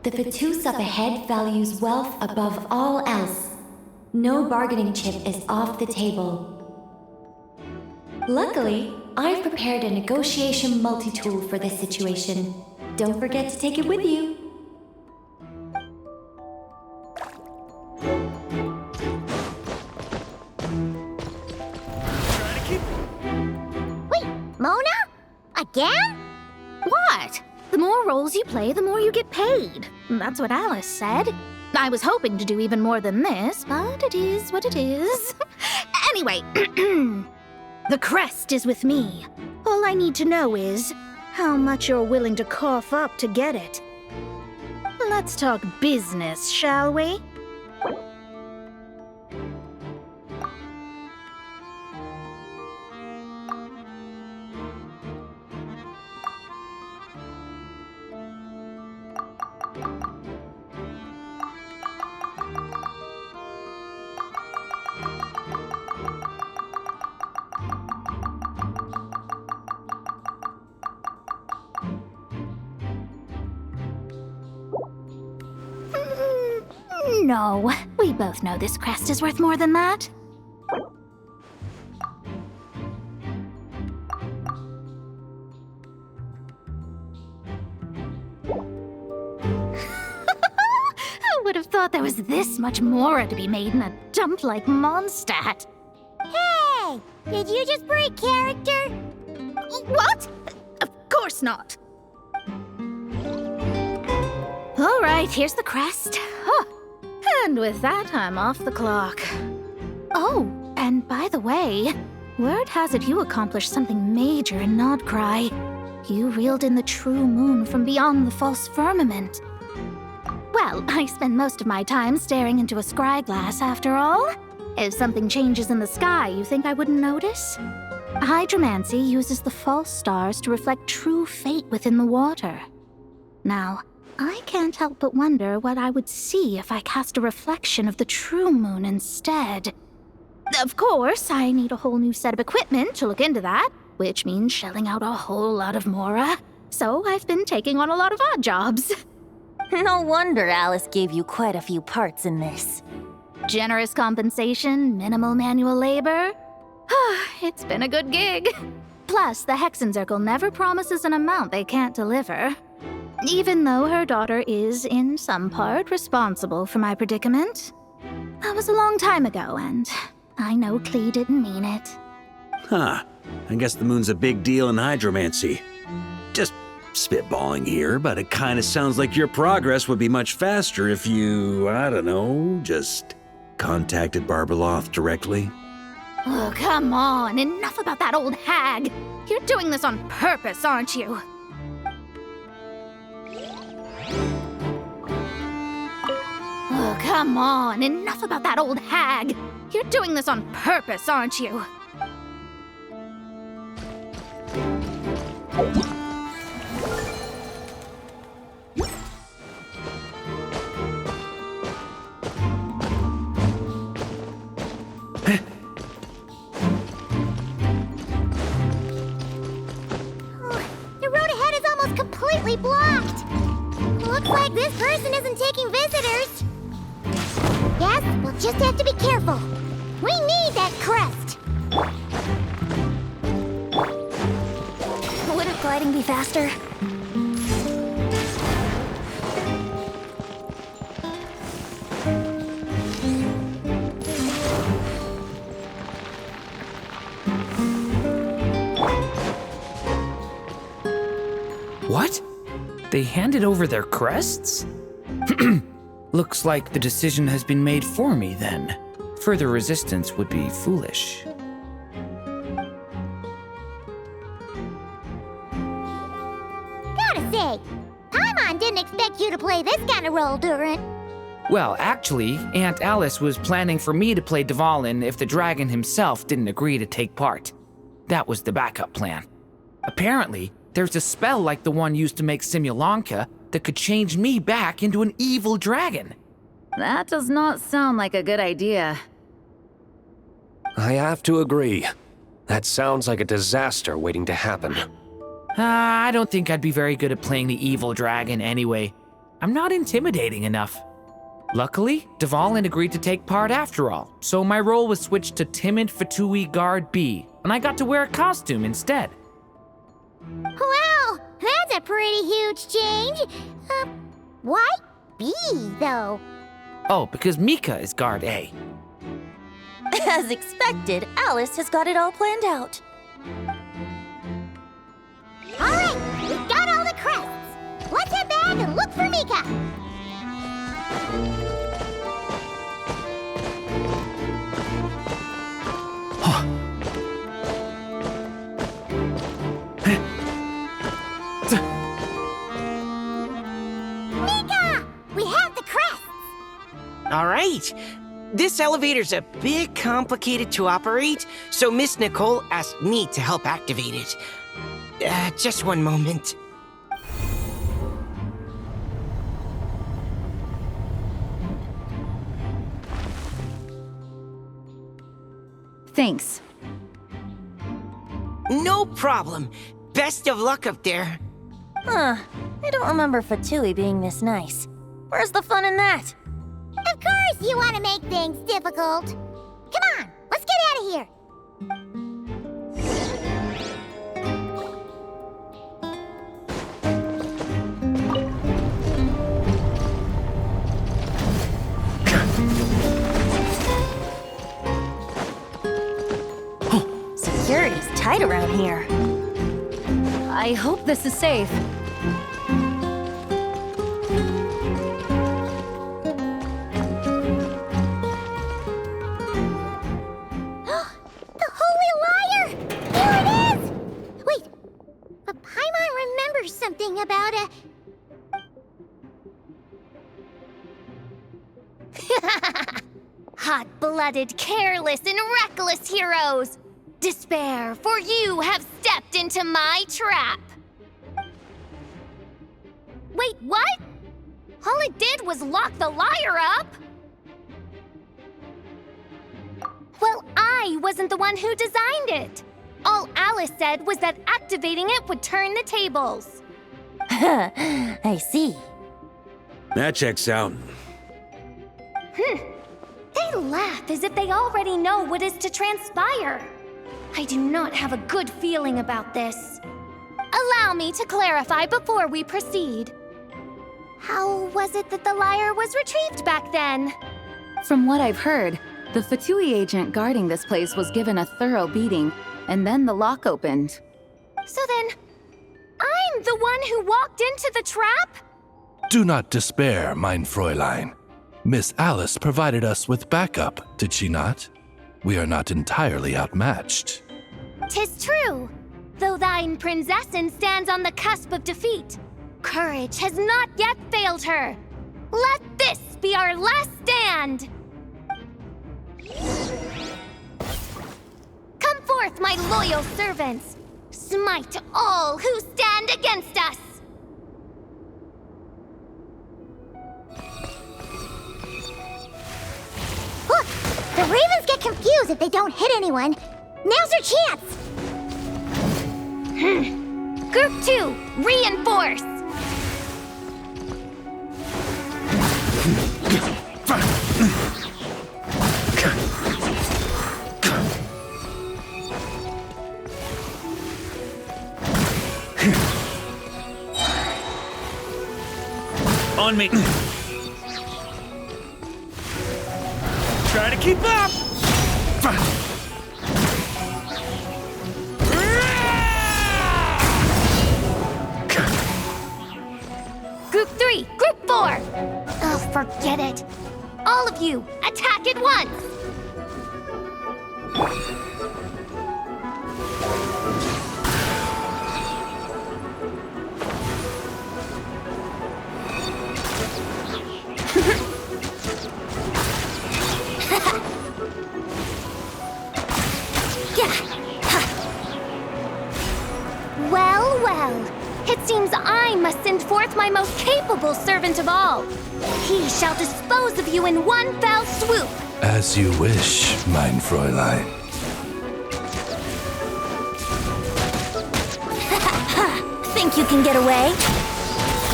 The Fatus up ahead values wealth above all else. No bargaining chip is off the table. Luckily, I've prepared a negotiation multi-tool for this situation. Don't forget to take it with you. Wait, Mona? Again? What? The more roles you play, the more you get paid. That's what Alice said. I was hoping to do even more than this, but it is what it is. Anyway, the crest is with me. All I need to know is how much you're willing to cough up to get it. Let's talk business, shall we? No, we both know this crest is worth more than that. thought there was this much Mora to be made in a dump like Mondstadt. Hey! Did you just break character? What? Of course not. All right, here's the crest. And with that, I'm off the clock. Oh, and by the way, word has it you accomplished something major in Nodcry. You reeled in the true moon from beyond the false firmament. Well, I spend most of my time staring into a scry glass after all. If something changes in the sky, you think I wouldn't notice? Hydromancy uses the false stars to reflect true fate within the water. Now, I can't help but wonder what I would see if I cast a reflection of the true moon instead. Of course, I need a whole new set of equipment to look into that, which means shelling out a whole lot of Mora. So I've been taking on a lot of odd jobs. No wonder Alice gave you quite a few parts in this. Generous compensation, minimal manual labor. It's been a good gig. Plus, the Hexenzirkel never promises an amount they can't deliver. Even though her daughter is, in some part, responsible for my predicament. That was a long time ago, and I know Klee didn't mean it. Huh. I guess the moon's a big deal in hydromancy. Just spitballing here, but it kind of sounds like your progress would be much faster if you, I don't know, just contacted Barbeloth directly. Oh, come on. Enough about that old hag. You're doing this on purpose, aren't you? Oh, come on. Enough about that old hag. You're doing this on purpose, aren't you? The road ahead is almost completely blocked. Looks like this person isn't taking visitors. Yes, we'll just have to be careful. We need that crest. Wouldn't gliding be faster? What? They handed over their crests? Looks like the decision has been made for me then. Further resistance would be foolish. Gotta say, Paimon didn't expect you to play this kind of role, Durin. Well, actually, Aunt Alice was planning for me to play Dvalin if the dragon himself didn't agree to take part. That was the backup plan. Apparently, there's a spell like the one used to make Simulanka that could change me back into an evil dragon. That does not sound like a good idea. I have to agree. That sounds like a disaster waiting to happen. I don't think I'd be very good at playing the evil dragon anyway. I'm not intimidating enough. Luckily, Dvalin agreed to take part after all, so my role was switched to timid Fatui Guard B, and I got to wear a costume instead. Wow, that's a pretty huge change. Why B, though? Oh, because Mika is Guard A. As expected, Alice has got it all planned out. All right, we've got all the crests. Let's head back and look for Mika. Mika! We have the crests! All right. This elevator's a bit complicated to operate, so Miss Nicole asked me to help activate it. Just one moment. Thanks. No problem. Best of luck up there. Huh. I don't remember Fatui being this nice. Where's the fun in that? Of course you want to make things difficult. Come on, let's get out of here. tight around here. I hope this is safe. The Holy Liar! Here it is! Wait, but Paimon remembers something about a... Hot-blooded, careless, and reckless heroes! Despair, for you have stepped into my trap! Wait, what? All it did was lock the liar up? Well, I wasn't the one who designed it. All Alice said was that activating it would turn the tables. I see. That checks out. They laugh as if they already know what is to transpire. I do not have a good feeling about this. Allow me to clarify before we proceed. How was it that the liar was retrieved back then? From what I've heard, the Fatui agent guarding this place was given a thorough beating, and then the lock opened. So then, I'm the one who walked into the trap? Do not despair, mein Fräulein. Miss Alice provided us with backup, did she not? We are not entirely outmatched. 'Tis true. Though thine Prinzessin stands on the cusp of defeat, courage has not yet failed her. Let this be our last stand! Come forth, my loyal servants! Smite all who stand against us! Look! The Ravens get confused if they don't hit anyone. Now's their chance! Group 2, reinforce! On me. Try to keep up. Group 3, Group 4! Oh, forget it. All of you, attack at once! Well, well. It seems I must send forth my most capable servant of all. He shall dispose of you in one fell swoop. As you wish, mein Fräulein. Think you can get away?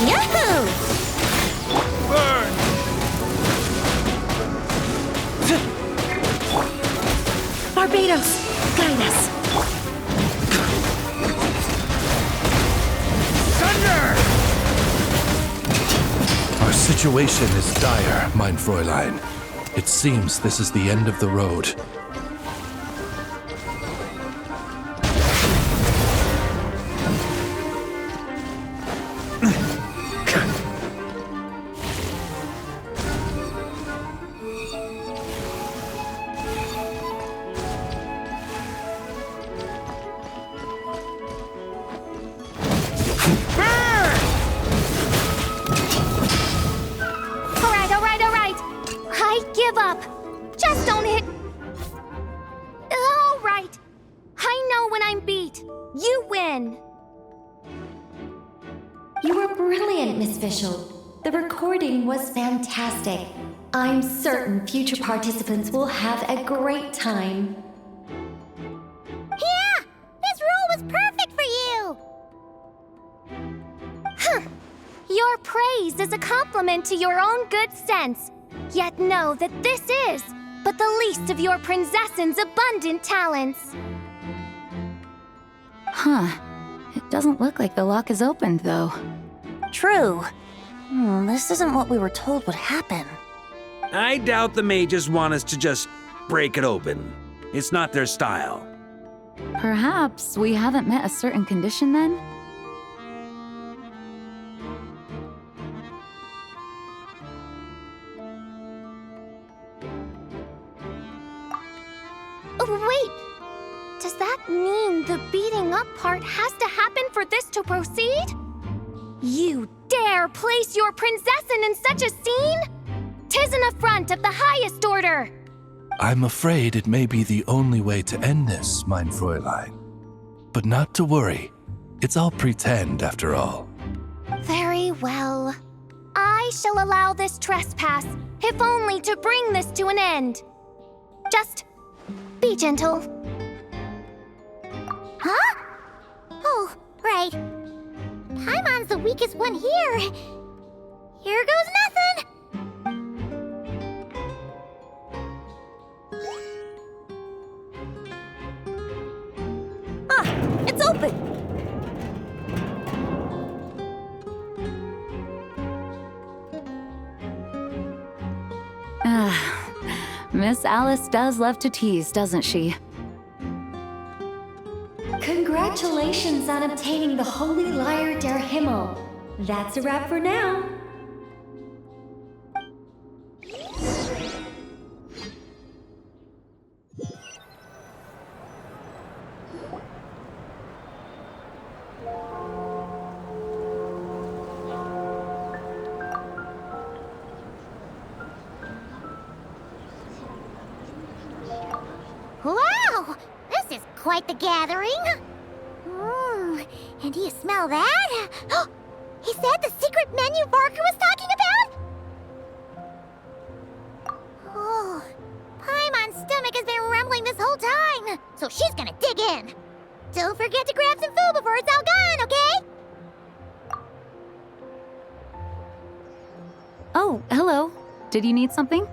Yahoo! Burn! Barbados, guide us. Our situation is dire, mein Fräulein. It seems this is the end of the road. Fantastic. I'm certain future participants will have a great time. Yeah! This role was perfect for you! Your praise is a compliment to your own good sense. Yet know that this is but the least of your Prinzessin's abundant talents. Huh. It doesn't look like the lock is opened, though. True. This isn't what we were told would happen. I doubt the mages want us to just break it open. It's not their style. Perhaps we haven't met a certain condition then? Wait! Does that mean the beating up part has to happen for this to proceed? You dare place your prinzessin in such a scene? 'Tis an affront of the highest order! I'm afraid it may be the only way to end this, mein Fräulein. But not to worry. It's all pretend, after all. Very well. I shall allow this trespass, if only to bring this to an end. Just be gentle. Huh? Oh, right. Paimon's the weakest one here. Here goes nothing. It's open! Miss Alice does love to tease, doesn't she? Congratulations on obtaining the Holy Lyre der Himmel. That's a wrap for now. Wow! This is quite the gathering. And do you smell that? Is that the secret menu Barker was talking about? Oh, Paimon's stomach has been rumbling this whole time, so she's gonna dig in. Don't forget to grab some food before it's all gone, okay? Oh, hello. Did you need something?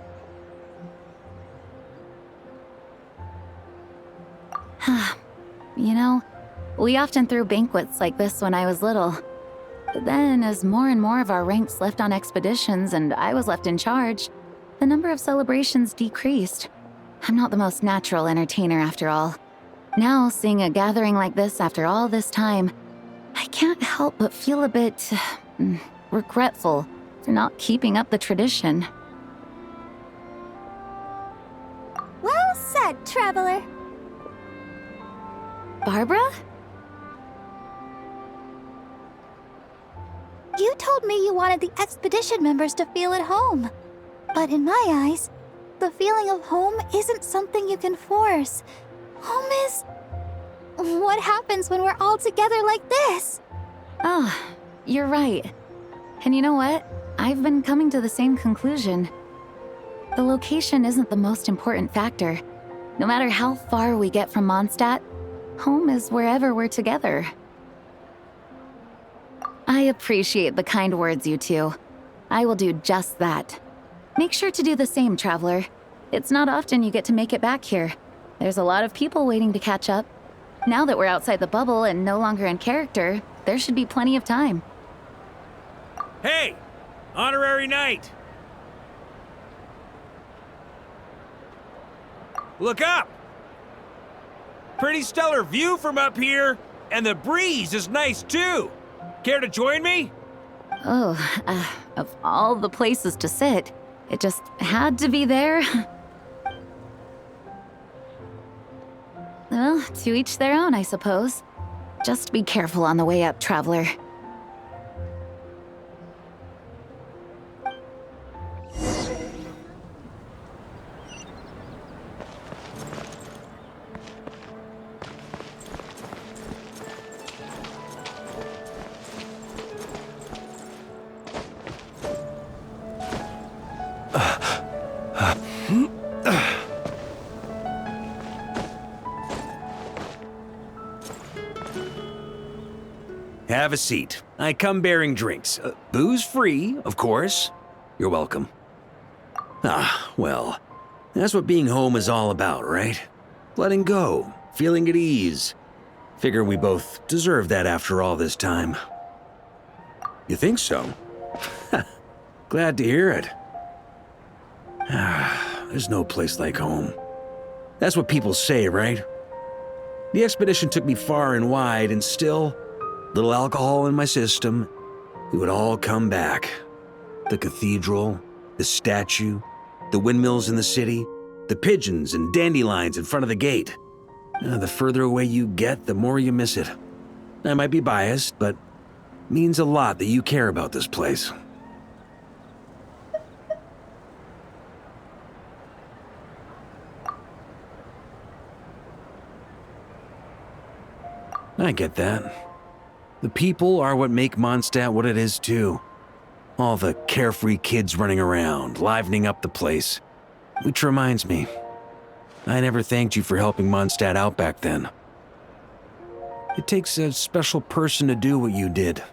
You know, we often threw banquets like this when I was little. But then, as more and more of our ranks left on expeditions and I was left in charge, the number of celebrations decreased. I'm not the most natural entertainer after all. Now, seeing a gathering like this after all this time, I can't help but feel a bit regretful for not keeping up the tradition. Well said, traveler. Barbara? You told me you wanted the expedition members to feel at home. But in my eyes, the feeling of home isn't something you can force. Home is... what happens when we're all together like this? Oh, you're right. And you know what? I've been coming to the same conclusion. The location isn't the most important factor. No matter how far we get from Mondstadt, home is wherever we're together. I appreciate the kind words, you two. I will do just that. Make sure to do the same, traveler. It's not often you get to make it back here. There's a lot of people waiting to catch up. Now that we're outside the bubble and no longer in character, there should be plenty of time. Hey! Honorary knight! Look up! Pretty stellar view from up here, and the breeze is nice too. Care to join me? Oh, of all the places to sit, it just had to be there. Well, to each their own, I suppose. Just be careful on the way up, traveler. Have a seat. I come bearing drinks. Booze free, of course. You're welcome. Ah, well, that's what being home is all about, right? Letting go, feeling at ease. Figure we both deserve that after all this time. You think so? Glad to hear it. There's no place like home. That's what people say, right? The expedition took me far and wide, and still, little alcohol in my system, it would all come back. The cathedral, the statue, the windmills in the city, the pigeons and dandelions in front of the gate. The further away you get, the more you miss it. I might be biased, but it means a lot that you care about this place. I get that. The people are what make Mondstadt what it is, too. All the carefree kids running around, livening up the place. Which reminds me, I never thanked you for helping Mondstadt out back then. It takes a special person to do what you did.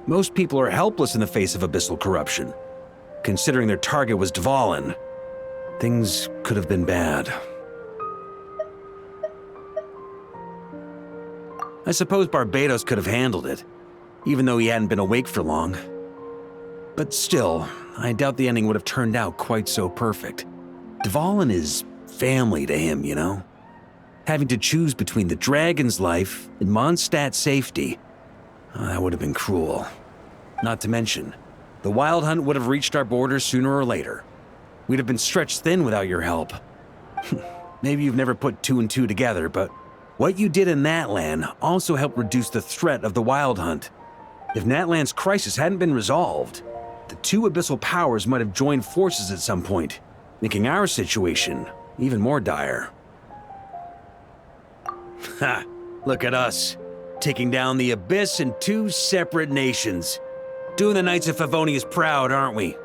Most people are helpless in the face of abyssal corruption. Considering their target was Dvalin, things could have been bad. I suppose Barbados could have handled it, even though he hadn't been awake for long. But still, I doubt the ending would have turned out quite so perfect. Dvalin is family to him, you know? Having to choose between the dragon's life and Mondstadt's safety, that would have been cruel. Not to mention, the Wild Hunt would have reached our borders sooner or later. We'd have been stretched thin without your help. Maybe you've never put two and two together, but what you did in Natlan also helped reduce the threat of the Wild Hunt. If Natlan's crisis hadn't been resolved, the two abyssal powers might have joined forces at some point, making our situation even more dire. Ha! Look at us, taking down the Abyss in two separate nations. Doing the Knights of Favonius proud, aren't we?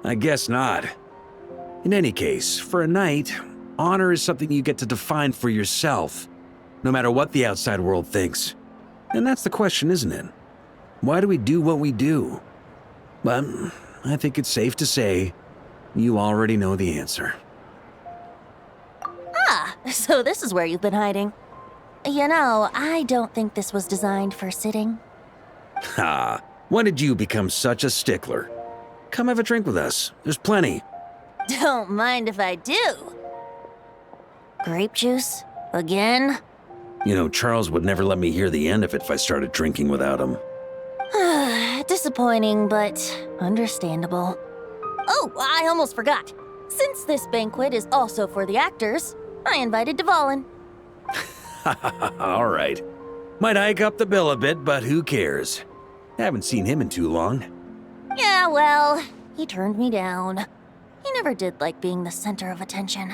I guess not. In any case, for a knight, honor is something you get to define for yourself, no matter what the outside world thinks. And that's the question, isn't it? Why do we do what we do? But I think it's safe to say you already know the answer. Ah, so this is where you've been hiding. You know, I don't think this was designed for sitting. Ha! When did you become such a stickler? Come have a drink with us. There's plenty. Don't mind if I do. Grape juice? Again? You know, Charles would never let me hear the end of it if I started drinking without him. Disappointing, but understandable. Oh, I almost forgot. Since this banquet is also for the actors, I invited Dvalin. All right. Might hike up the bill a bit, but who cares? Haven't seen him in too long. Yeah, well, he turned me down. He never did like being the center of attention.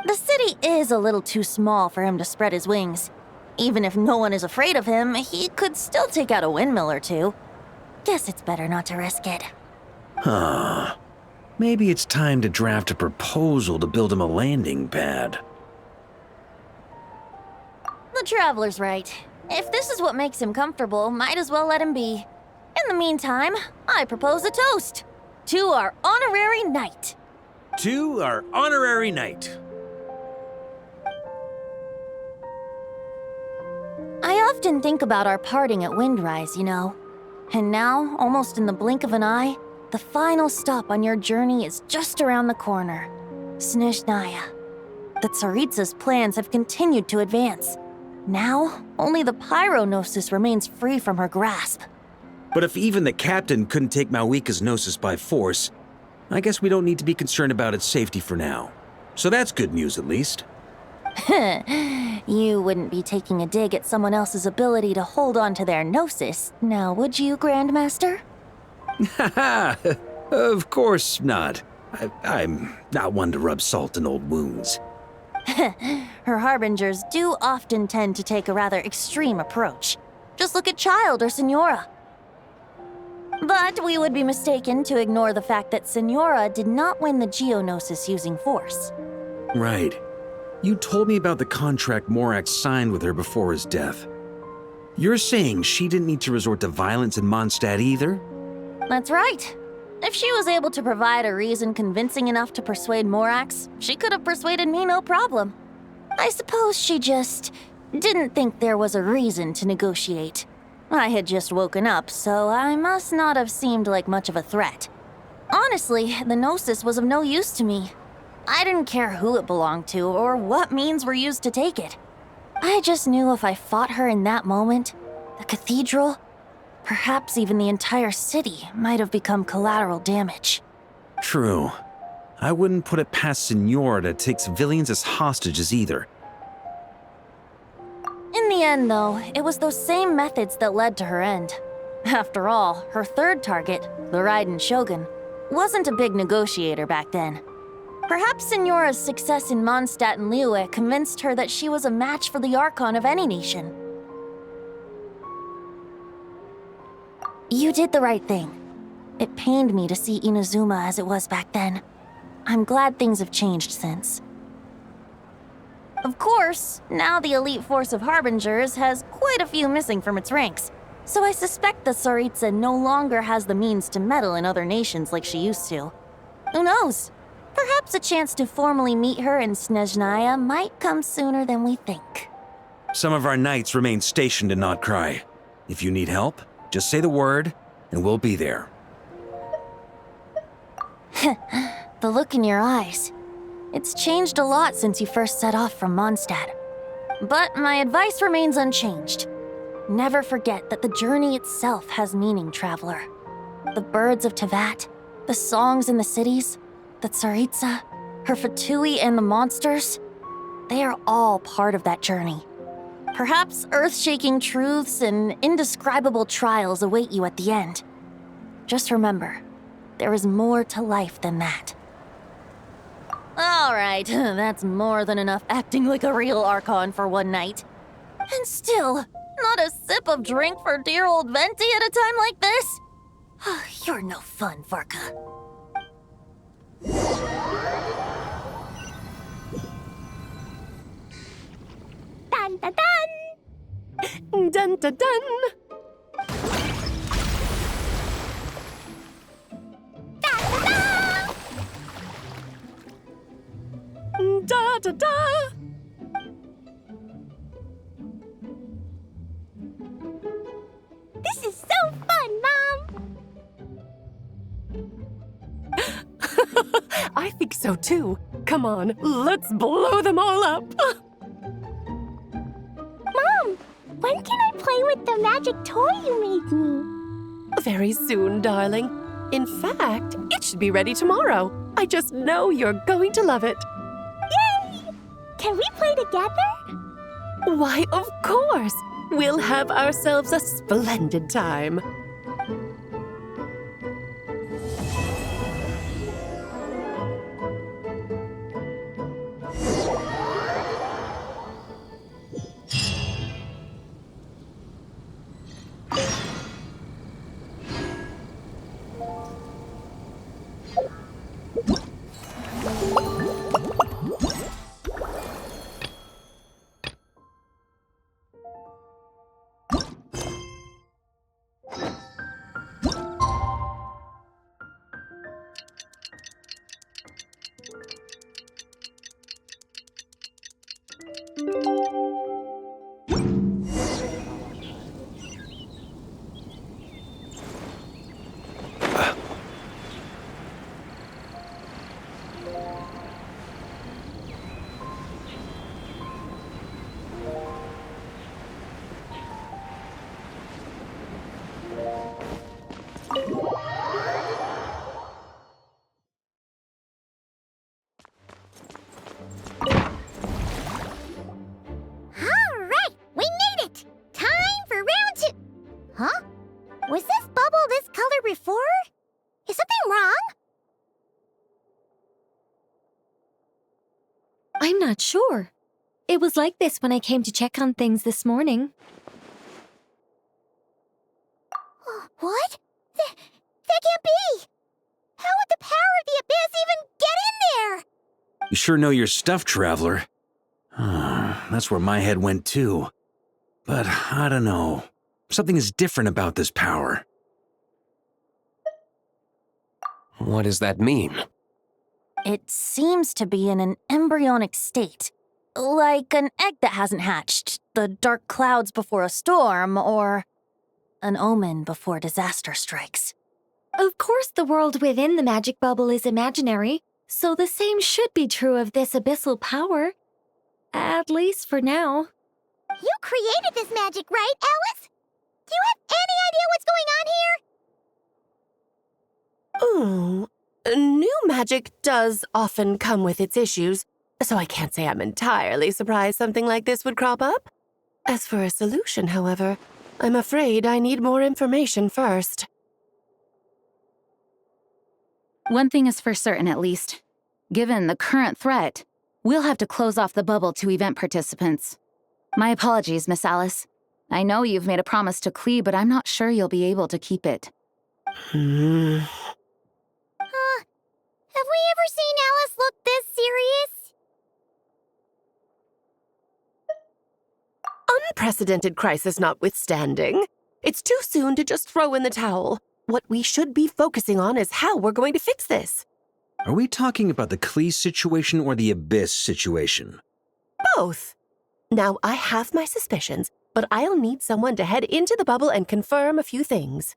The city is a little too small for him to spread his wings. Even if no one is afraid of him, he could still take out a windmill or two. Guess it's better not to risk it. Huh. Maybe it's time to draft a proposal to build him a landing pad. The Traveler's right. If this is what makes him comfortable, might as well let him be. In the meantime, I propose a toast to our honorary knight. To our honorary knight. I often think about our parting at Windrise, you know. And now, almost in the blink of an eye, the final stop on your journey is just around the corner. Snezhnaya. The Tsaritsa's plans have continued to advance. Now, only the Pyronosis remains free from her grasp. But if even the captain couldn't take Malwika's Gnosis by force, I guess we don't need to be concerned about its safety for now. So that's good news, at least. You wouldn't be taking a dig at someone else's ability to hold on to their Gnosis, now would you, Grandmaster? Haha, of course not. I'm not one to rub salt in old wounds. Her harbingers do often tend to take a rather extreme approach. Just look at Child or Signora. But we would be mistaken to ignore the fact that Signora did not win the Geonosis using force. Right. You told me about the contract Morax signed with her before his death. You're saying she didn't need to resort to violence in Mondstadt either? That's right. If she was able to provide a reason convincing enough to persuade Morax, she could have persuaded me no problem. I suppose she just didn't think there was a reason to negotiate. I had just woken up, so I must not have seemed like much of a threat. Honestly, the Gnosis was of no use to me. I didn't care who it belonged to or what means were used to take it. I just knew if I fought her in that moment, the cathedral, perhaps even the entire city, might have become collateral damage. True. I wouldn't put it past Senor to take civilians as hostages either. In the end, though, it was those same methods that led to her end. After all, her third target, the Raiden Shogun, wasn't a big negotiator back then. Perhaps Senora's success in Mondstadt and Liyue convinced her that she was a match for the Archon of any nation. You did the right thing. It pained me to see Inazuma as it was back then. I'm glad things have changed since. Of course, now the elite force of Harbingers has quite a few missing from its ranks, so I suspect the Tsaritsa no longer has the means to meddle in other nations like she used to. Who knows? Perhaps a chance to formally meet her in Snezhnaya might come sooner than we think. Some of our knights remain stationed in Not Cry. If you need help, just say the word, and we'll be there. The look in your eyes. It's changed a lot since you first set off from Mondstadt. But my advice remains unchanged. Never forget that the journey itself has meaning, traveler. The birds of Teyvat, the songs in the cities, the Tsaritsa, her Fatui and the monsters, they are all part of that journey. Perhaps earth-shaking truths and indescribable trials await you at the end. Just remember, there is more to life than that. All right, that's more than enough acting like a real Archon for one night. And still, not a sip of drink for dear old Venti at a time like this? You're no fun, Varka. Dun dun dun! Dun dun dun! Da da da! This is so fun, Mom! I think so too. Come on, let's blow them all up! Mom, when can I play with the magic toy you made me? Very soon, darling. In fact, it should be ready tomorrow. I just know you're going to love it. Yay! Can we play together? Why, of course! We'll have ourselves a splendid time. Huh? Was this bubble this color before? Is something wrong? I'm not sure. It was like this when I came to check on things this morning. What? That can't be! How would the power of the abyss even get in there? You sure know your stuff, traveler. That's where my head went too. But I don't know. Something is different about this power. What does that mean? It seems to be in an embryonic state. Like an egg that hasn't hatched, the dark clouds before a storm, or... an omen before disaster strikes. Of course, the world within the magic bubble is imaginary, so the same should be true of this abyssal power. At least for now. You created this magic, right, Alice? Do you have any idea what's going on here? Ooh, new magic does often come with its issues, so I can't say I'm entirely surprised something like this would crop up. As for a solution, however, I'm afraid I need more information first. One thing is for certain, at least. Given the current threat, we'll have to close off the bubble to event participants. My apologies, Miss Alice. I know you've made a promise to Klee, but I'm not sure you'll be able to keep it. Have we ever seen Alice look this serious? Unprecedented crisis notwithstanding, it's too soon to just throw in the towel. What we should be focusing on is how we're going to fix this. Are we talking about the Klee situation or the Abyss situation? Both. Now, I have my suspicions, but I'll need someone to head into the bubble and confirm a few things.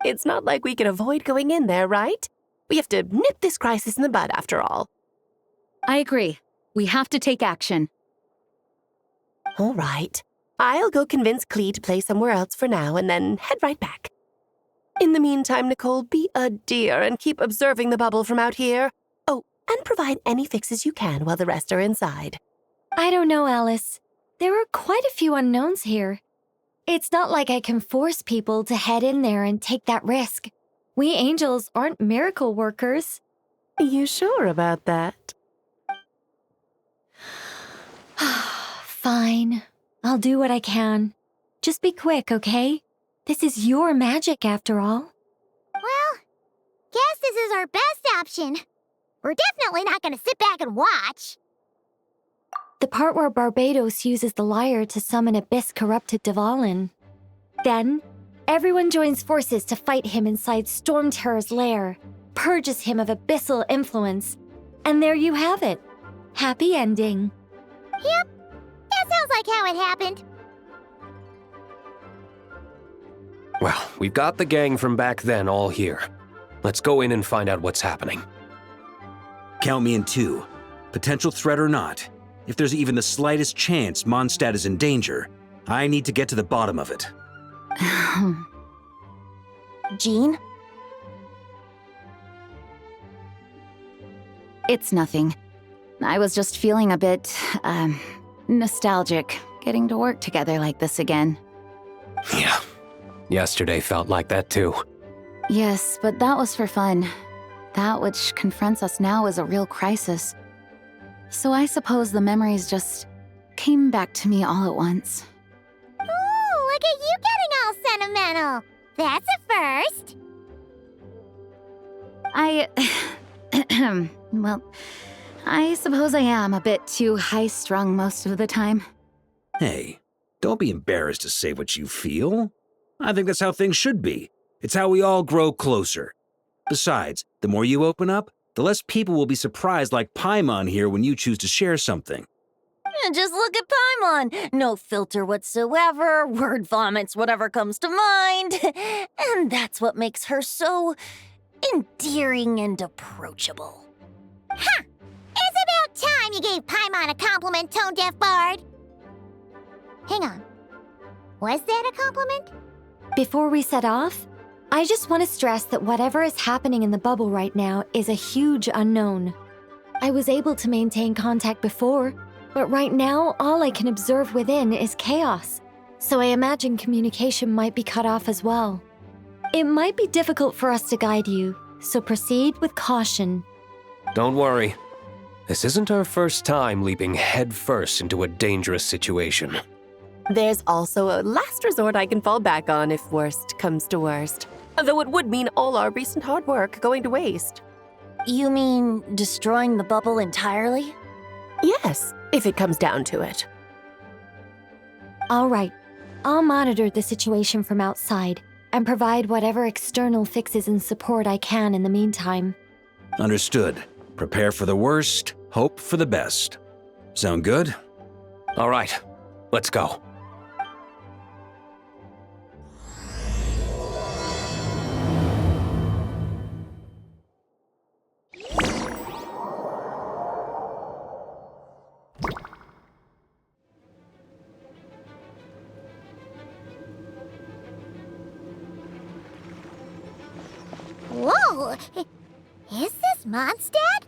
It's not like we can avoid going in there, right? We have to nip this crisis in the bud, after all. I agree. We have to take action. All right. I'll go convince Klee to play somewhere else for now and then head right back. In the meantime, Nicole, be a dear and keep observing the bubble from out here. Oh, and provide any fixes you can while the rest are inside. I don't know, Alice. There are quite a few unknowns here. It's not like I can force people to head in there and take that risk. We angels aren't miracle workers. You sure about that? Fine. I'll do what I can. Just be quick, okay? This is your magic, after all. Well, guess this is our best option. We're definitely not gonna sit back and watch. The part where Barbados uses the lyre to summon abyss-corrupted Dvalin. Then, everyone joins forces to fight him inside Storm Terror's lair, purges him of abyssal influence, and there you have it. Happy ending. Yep, that sounds like how it happened. Well, we've got the gang from back then all here. Let's go in and find out what's happening. Count me in 2. Potential threat or not, if there's even the slightest chance Mondstadt is in danger, I need to get to the bottom of it. Jean? It's nothing. I was just feeling a bit, nostalgic, getting to work together like this again. Yeah. Yesterday felt like that too. Yes, but that was for fun. That which confronts us now is a real crisis. So I suppose the memories just came back to me all at once. Ooh, look at you getting all sentimental. That's a first. Well, I suppose I am a bit too high-strung most of the time. Hey, don't be embarrassed to say what you feel. I think that's how things should be. It's how we all grow closer. Besides, the more you open up, the less people will be surprised like Paimon here when you choose to share something. And just look at Paimon. No filter whatsoever, word vomits whatever comes to mind. And that's what makes her so endearing and approachable. Ha! It's about time you gave Paimon a compliment, tone-deaf bard. Hang on. Was that a compliment? Before we set off, I just want to stress that whatever is happening in the bubble right now is a huge unknown. I was able to maintain contact before, but right now all I can observe within is chaos, so I imagine communication might be cut off as well. It might be difficult for us to guide you, so proceed with caution. Don't worry. This isn't our first time leaping headfirst into a dangerous situation. There's also a last resort I can fall back on if worst comes to worst. Though it would mean all our recent hard work going to waste. You mean destroying the bubble entirely? Yes, if it comes down to it. All right, I'll monitor the situation from outside and provide whatever external fixes and support I can in the meantime. Understood. Prepare for the worst, hope for the best. Sound good? All right, let's go. Is this Mondstadt?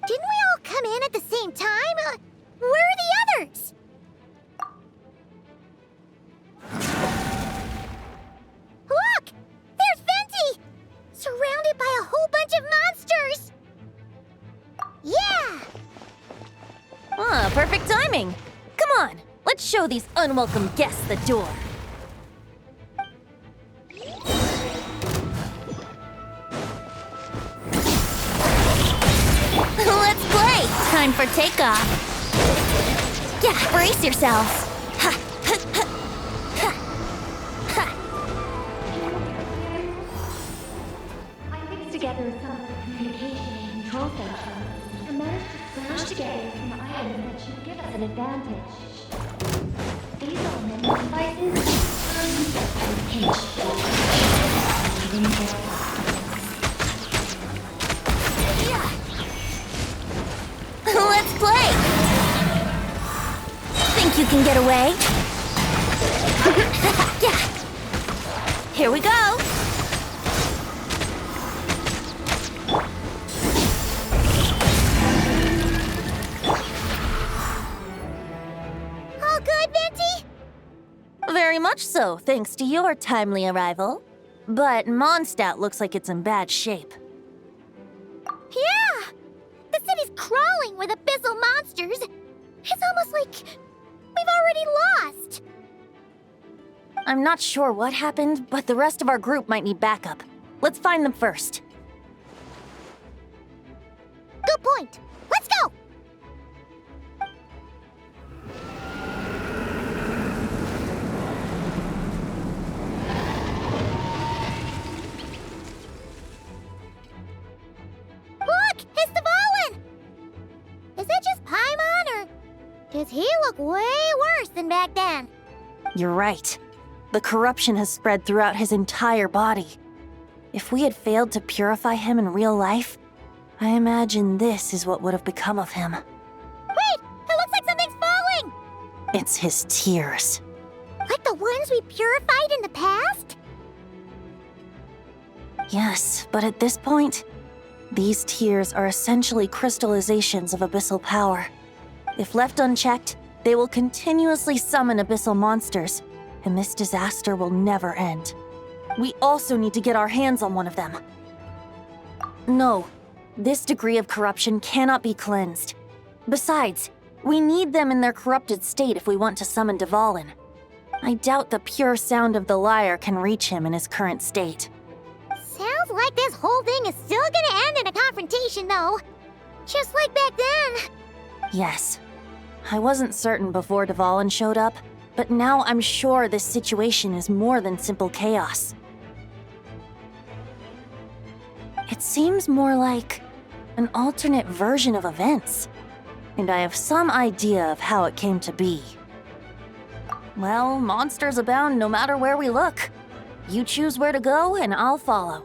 Didn't we all come in at the same time? Where are the others? Look! There's Venti! Surrounded by a whole bunch of monsters! Yeah! Ah, perfect timing. Come on, let's show these unwelcome guests the door. Let's play! Time for takeoff. Yeah, brace yourselves. I mixed together some communication and control functions and managed to smash together some items that should give us an advantage. These are memory devices and pinch. Let's play! Think you can get away? Yeah! Here we go! All good, Venti? Very much so, thanks to your timely arrival. But Mondstadt looks like it's in bad shape. Yeah! The city's crawling with abyssal monsters. It's almost like we've already lost. I'm not sure what happened, but the rest of our group might need backup. Let's find them first. Good point. Let's go! Look! It's Dvalin! Is that just Paimon, or does he look way worse than back then? You're right. The corruption has spread throughout his entire body. If we had failed to purify him in real life, I imagine this is what would have become of him. Wait! It looks like something's falling! It's his tears. Like the ones we purified in the past? Yes, but at this point, these tears are essentially crystallizations of abyssal power. If left unchecked, they will continuously summon abyssal monsters, and this disaster will never end. We also need to get our hands on one of them. No, this degree of corruption cannot be cleansed. Besides, we need them in their corrupted state if we want to summon Dvalin. I doubt the pure sound of the lyre can reach him in his current state. Sounds like this whole thing is still gonna end in a confrontation, though. Just like back then. Yes. I wasn't certain before Dvalin showed up, but now I'm sure this situation is more than simple chaos. It seems more like an alternate version of events, and I have some idea of how it came to be. Well, monsters abound no matter where we look. You choose where to go, and I'll follow.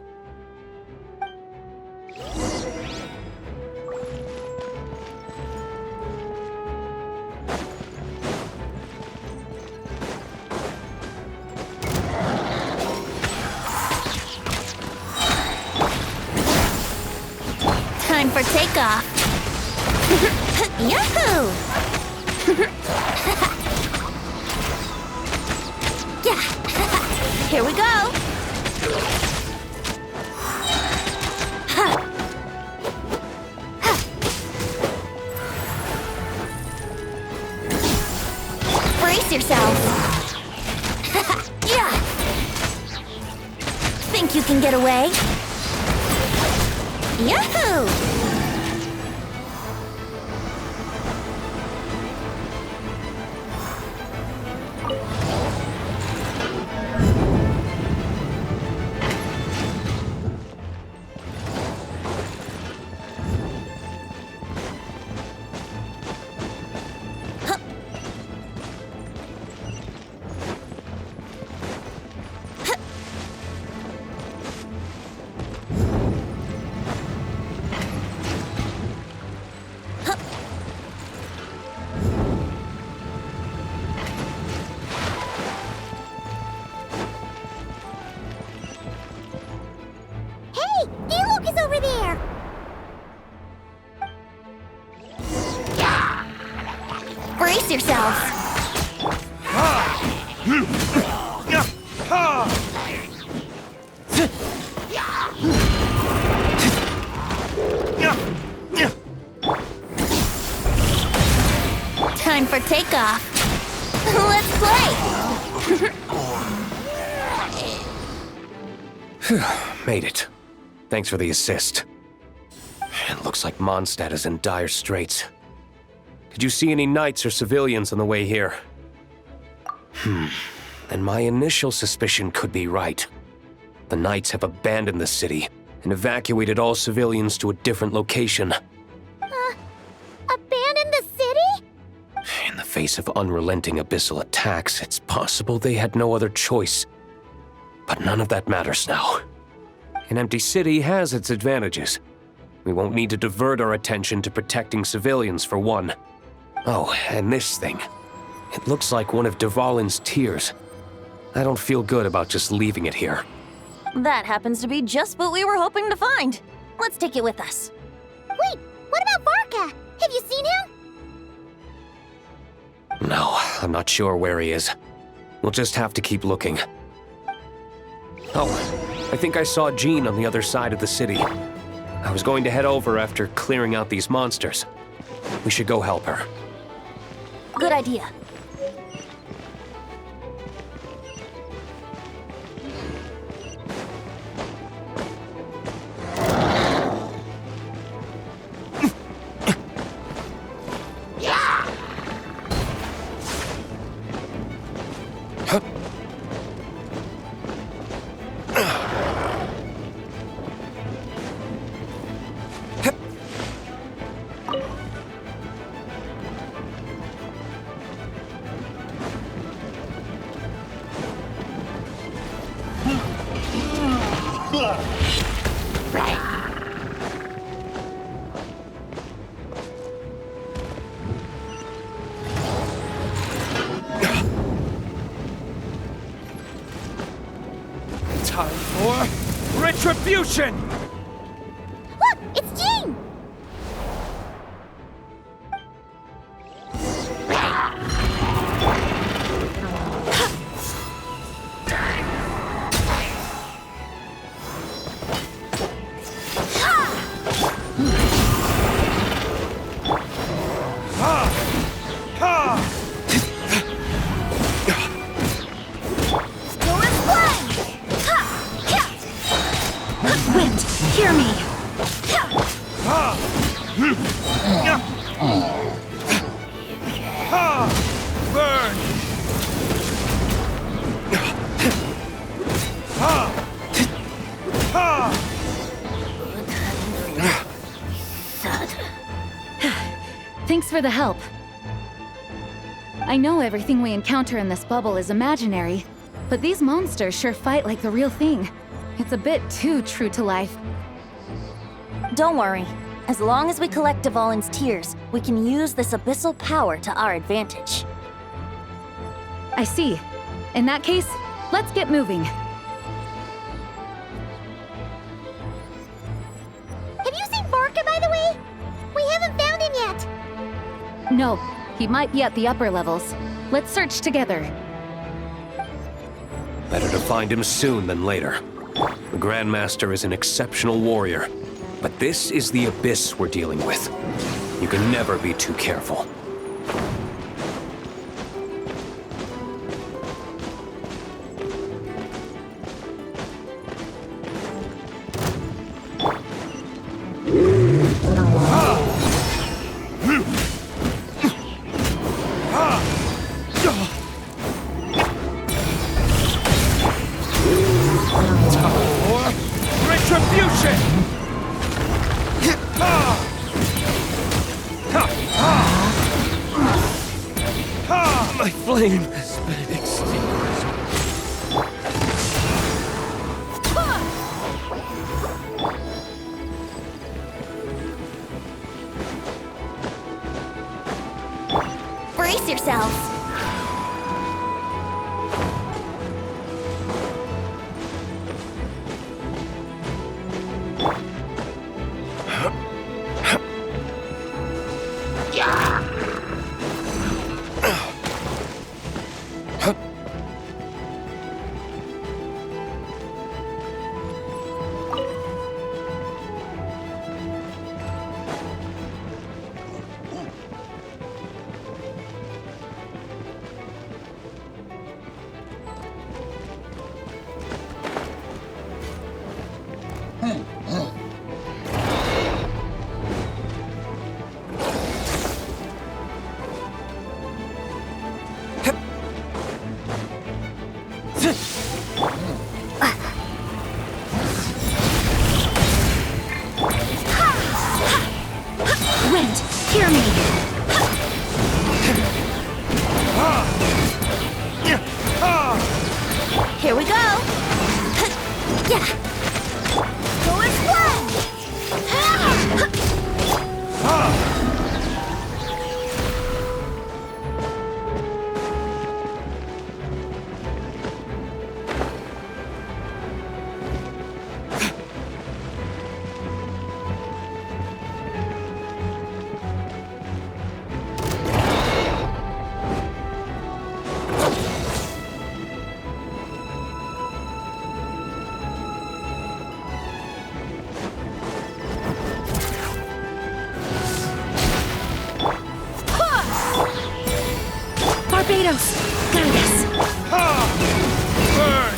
Time for takeoff. Yahoo! Yeah! Here we go! Brace yourselves! Yeah! Think you can get away? Yahoo! Brace yourselves. Time for takeoff. Let's play! Made it. Thanks for the assist. It looks like Mondstadt is in dire straits. Did you see any knights or civilians on the way here? And my initial suspicion could be right. The knights have abandoned the city and evacuated all civilians to a different location. Abandon the city? In the face of unrelenting abyssal attacks, it's possible they had no other choice. But none of that matters now. An empty city has its advantages. We won't need to divert our attention to protecting civilians, for one. Oh, and this thing. It looks like one of Dvalin's tears. I don't feel good about just leaving it here. That happens to be just what we were hoping to find. Let's take it with us. Wait, what about Varka? Have you seen him? No, I'm not sure where he is. We'll just have to keep looking. Oh, I think I saw Jean on the other side of the city. I was going to head over after clearing out these monsters. We should go help her. Good idea. Time for retribution! Look, it's Jean! Wind, hear me! Burn! Thanks for the help. I know everything we encounter in this bubble is imaginary, but these monsters sure fight like the real thing. It's a bit too true to life. Don't worry. As long as we collect Dvalin's tears, we can use this abyssal power to our advantage. I see. In that case, let's get moving. Have you seen Varka, by the way? We haven't found him yet. No, he might be at the upper levels. Let's search together. Better to find him soon than later. The Grandmaster is an exceptional warrior, but this is the abyss we're dealing with. You can never be too careful. Retribution! My flame has been extinguished. Brace yourselves. Wind, hear me! Here we go! Yeah! Go and Barbados, guide us! Burn!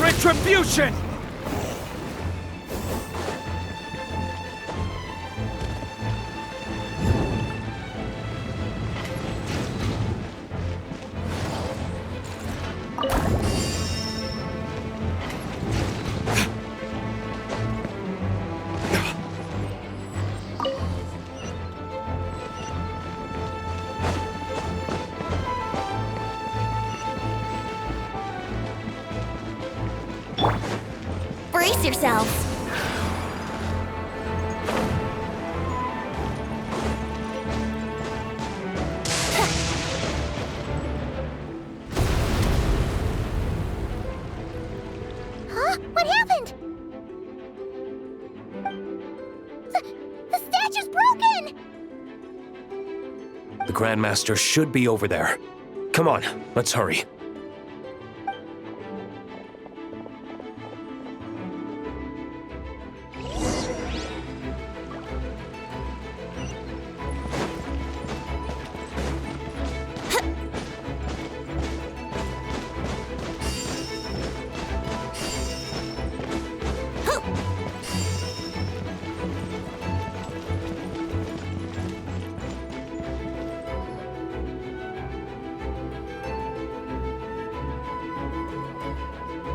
Retribution! brace yourselves! Huh? What happened? The statue's broken! The Grandmaster should be over there. Come on, let's hurry.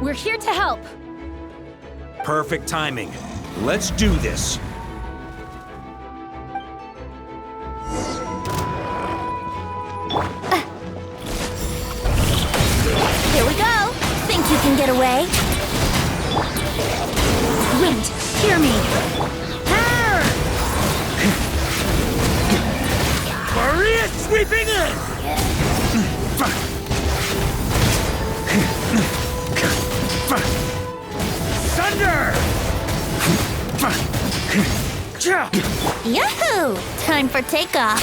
We're here to help. Perfect timing. Let's do this. Here we go! Think you can get away? Wind, hear me! Maria sweeping in! Thunder! Yahoo! Time for takeoff.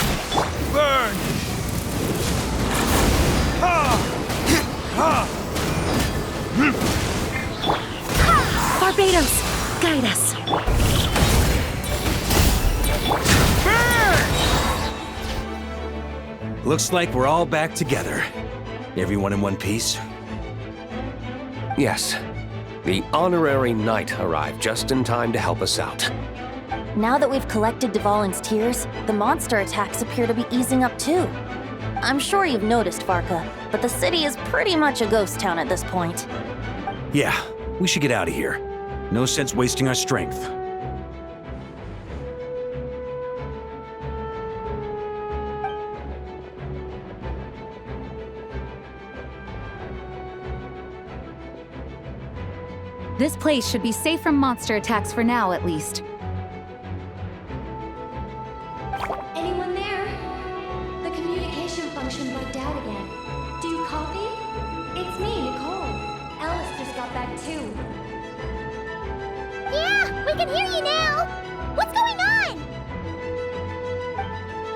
Burn! Barbados, guide us! Looks like we're all back together. Everyone in one piece? Yes. The honorary knight arrived just in time to help us out. Now that we've collected Dvalin's tears, the monster attacks appear to be easing up too. I'm sure you've noticed, Varka, but the city is pretty much a ghost town at this point. Yeah, we should get out of here. No sense wasting our strength. This place should be safe from monster attacks for now, at least. Anyone there? The communication function bugged out again. Do you copy? It's me, Nicole. Alice just got back too. Yeah, we can hear you now! What's going on?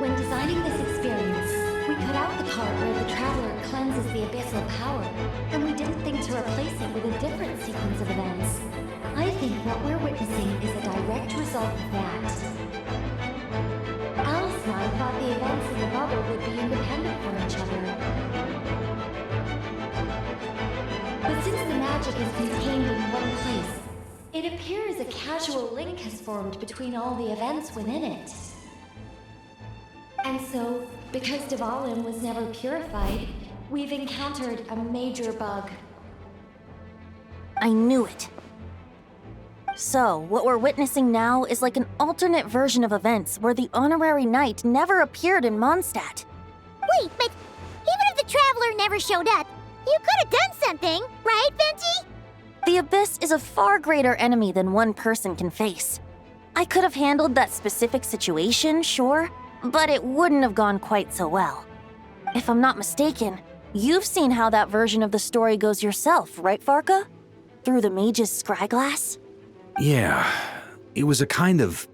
When designing this experience, we cut out at the part where the Traveler cleanses the abyssal power, and we didn't think to replace it with a different sequence of events. I think what we're witnessing is a direct result of that. Alice and I thought the events in the bubble would be independent from each other. But since the magic is contained in one place, it appears a casual link has formed between all the events within it. And so, because Dvalin was never purified, we've encountered a major bug. I knew it. So, what we're witnessing now is like an alternate version of events where the honorary knight never appeared in Mondstadt. Wait, but even if the Traveler never showed up, you could have done something, right, Venti? The Abyss is a far greater enemy than one person can face. I could have handled that specific situation, sure, but it wouldn't have gone quite so well. If I'm not mistaken, you've seen how that version of the story goes yourself, right, Varka? Through the mage's scryglass? Yeah, it was a kind of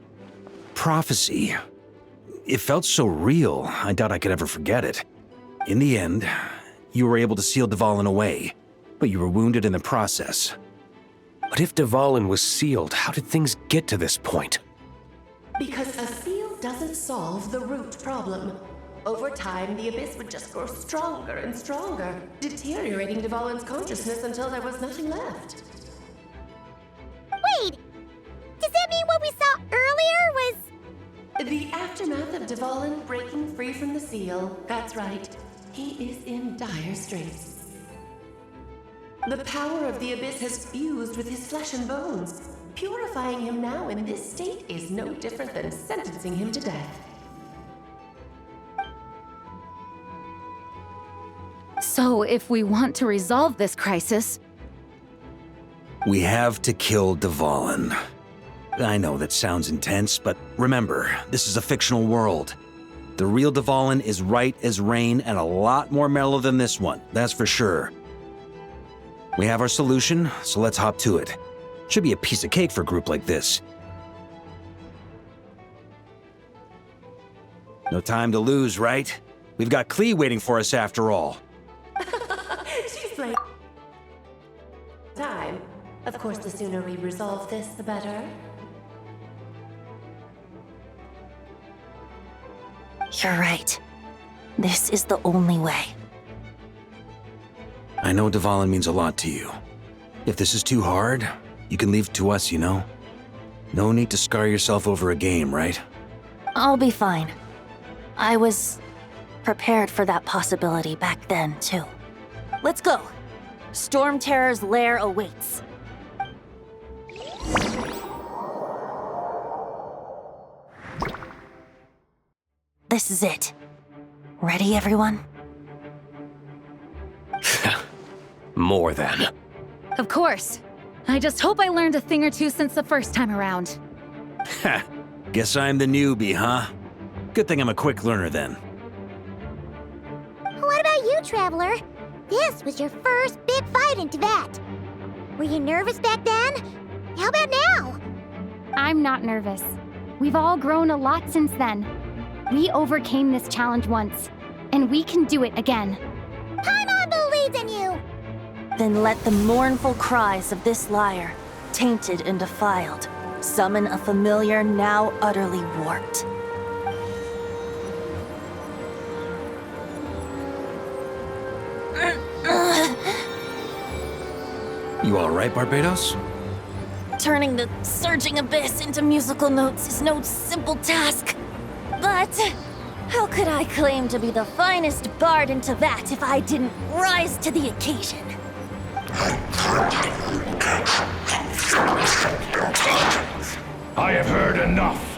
prophecy. It felt so real, I doubt I could ever forget it. In the end, you were able to seal Dvalin away, but you were wounded in the process. But if Dvalin was sealed, how did things get to this point? Because a seal doesn't solve the root problem. Over time, the Abyss would just grow stronger and stronger, deteriorating Dvalin's consciousness until there was nothing left. Wait! Does that mean what we saw earlier was... The aftermath of Dvalin breaking free from the seal. That's right. He is in dire straits. The power of the Abyss has fused with his flesh and bones. Purifying him now in this state is no different than sentencing him to death. So, if we want to resolve this crisis, we have to kill Dvalin. I know that sounds intense, but remember, this is a fictional world. The real Dvalin is right as rain and a lot more mellow than this one, that's for sure. We have our solution, so let's hop to it. Should be a piece of cake for a group like this. No time to lose, right? We've got Klee waiting for us after all. She's like... time. Of course, the sooner we resolve this, the better. You're right. This is the only way. I know Dvalin means a lot to you. If this is too hard, you can leave it to us, you know? No need to scar yourself over a game, right? I'll be fine. I was prepared for that possibility back then, too. Let's go. Storm Terror's lair awaits. This is it. Ready, everyone? More than. of course. I just hope I learned a thing or two since the first time around. Ha! Guess I'm the newbie, huh? Good thing I'm a quick learner then. What about you, Traveler? This was your first big fight in Teyvat. Were you nervous back then? How about now? I'm not nervous. We've all grown a lot since then. We overcame this challenge once, and we can do it again. Paimon believes in you! Then let the mournful cries of this lyre, tainted and defiled, summon a familiar now utterly warped. You all right, Barbados? Turning the surging abyss into musical notes is no simple task. But how could I claim to be the finest bard in Teyvat if I didn't rise to the occasion? I have heard enough.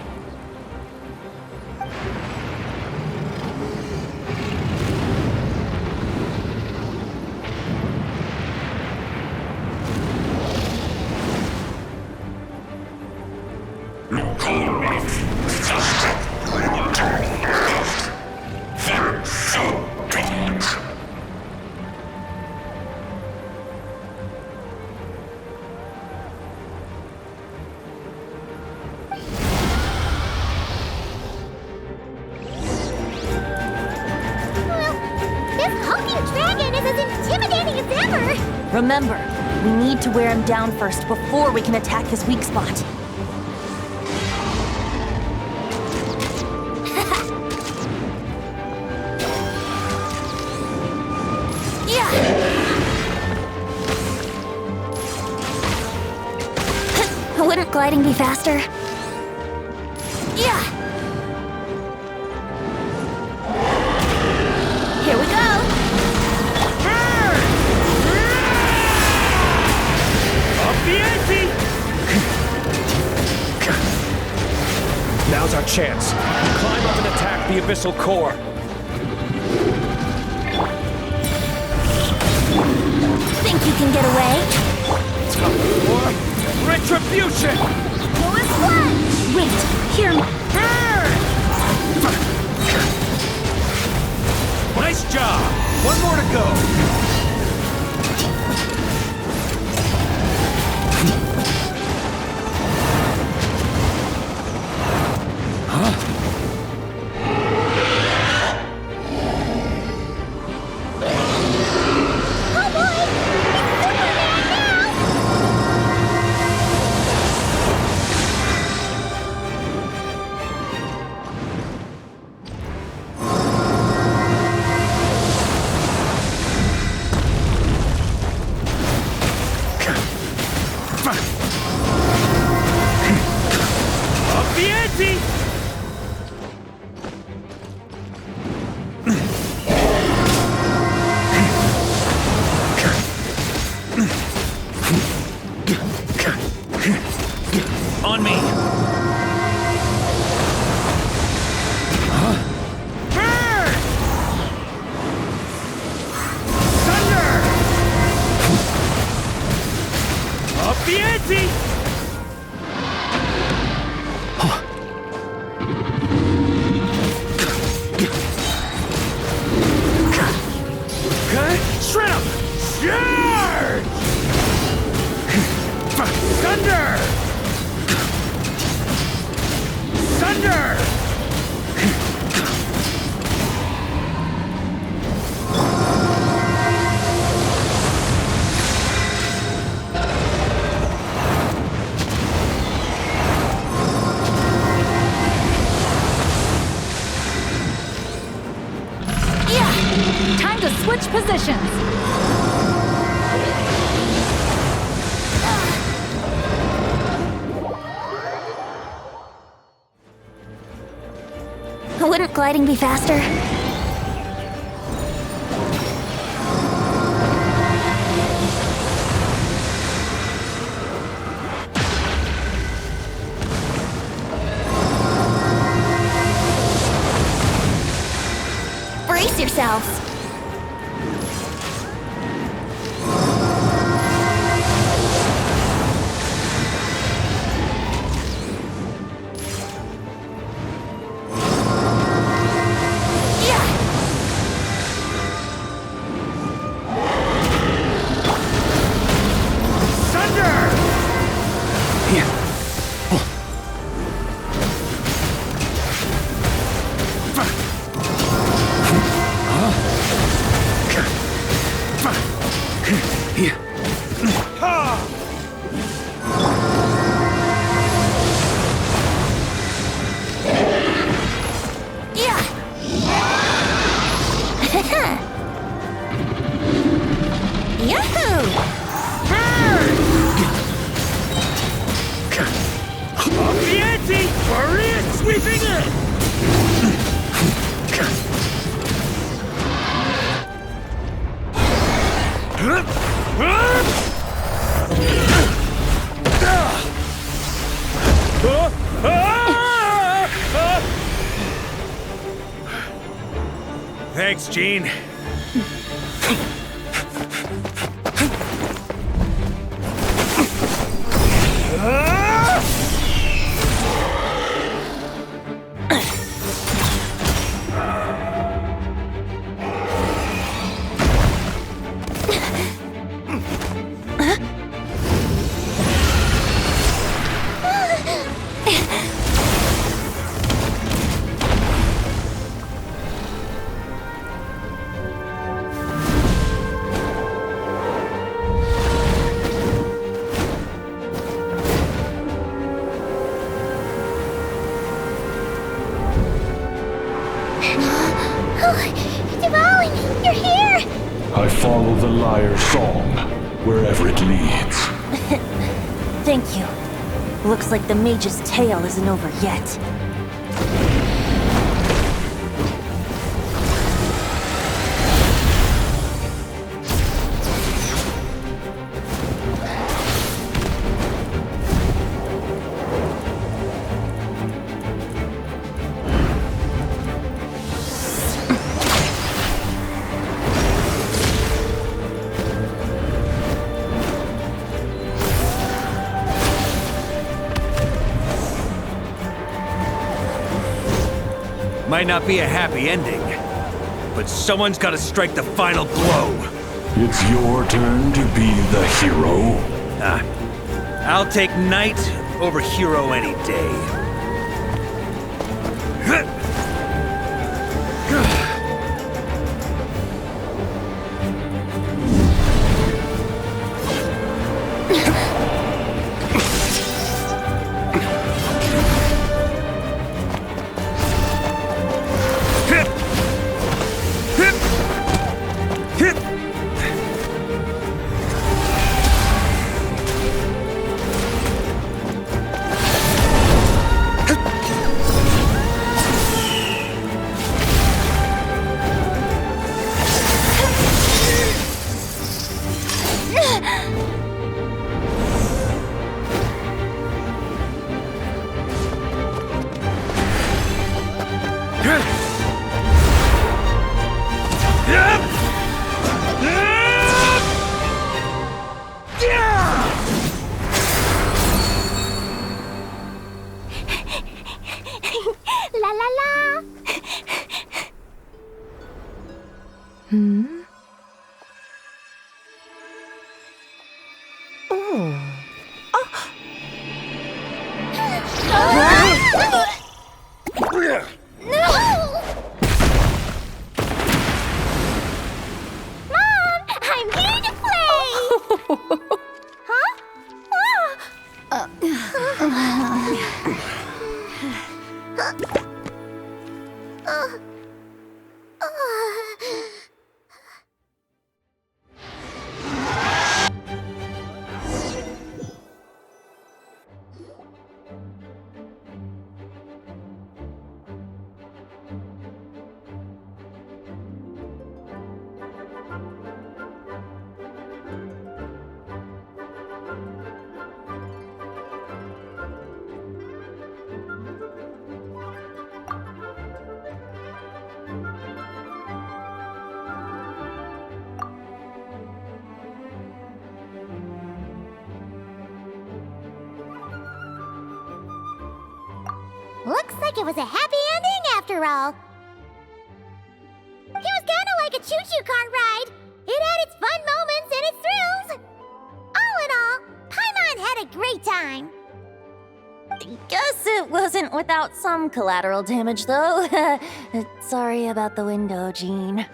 Remember, we need to wear him down first before we can attack his weak spot. Wouldn't gliding be faster? Yeah! Here we go! Up the ante! Now's our chance. Climb up and attack the abyssal core. Think you can get away? Time for retribution! Wait, hear me. Nice job! One more to go! On me! Thunder! Up the ante! Shred him! Charge! Thunder! Thunder! Yeah! Time to switch positions! Wouldn't gliding be faster? Brace yourselves! Thanks, Gene. follow the lyre's song, wherever it leads. Thank you. Looks like the mage's tale isn't over yet. Might not be a happy ending, but someone's got to strike the final blow. It's your turn to be the hero. I'll take knight over hero any day. La la la! I'm here to play! Looks like it was a happy ending after all. It was kinda like a choo-choo cart ride. It had its fun moments and its thrills. All in all, Paimon had a great time. Guess it wasn't without some collateral damage, though. Sorry about the window, Jean.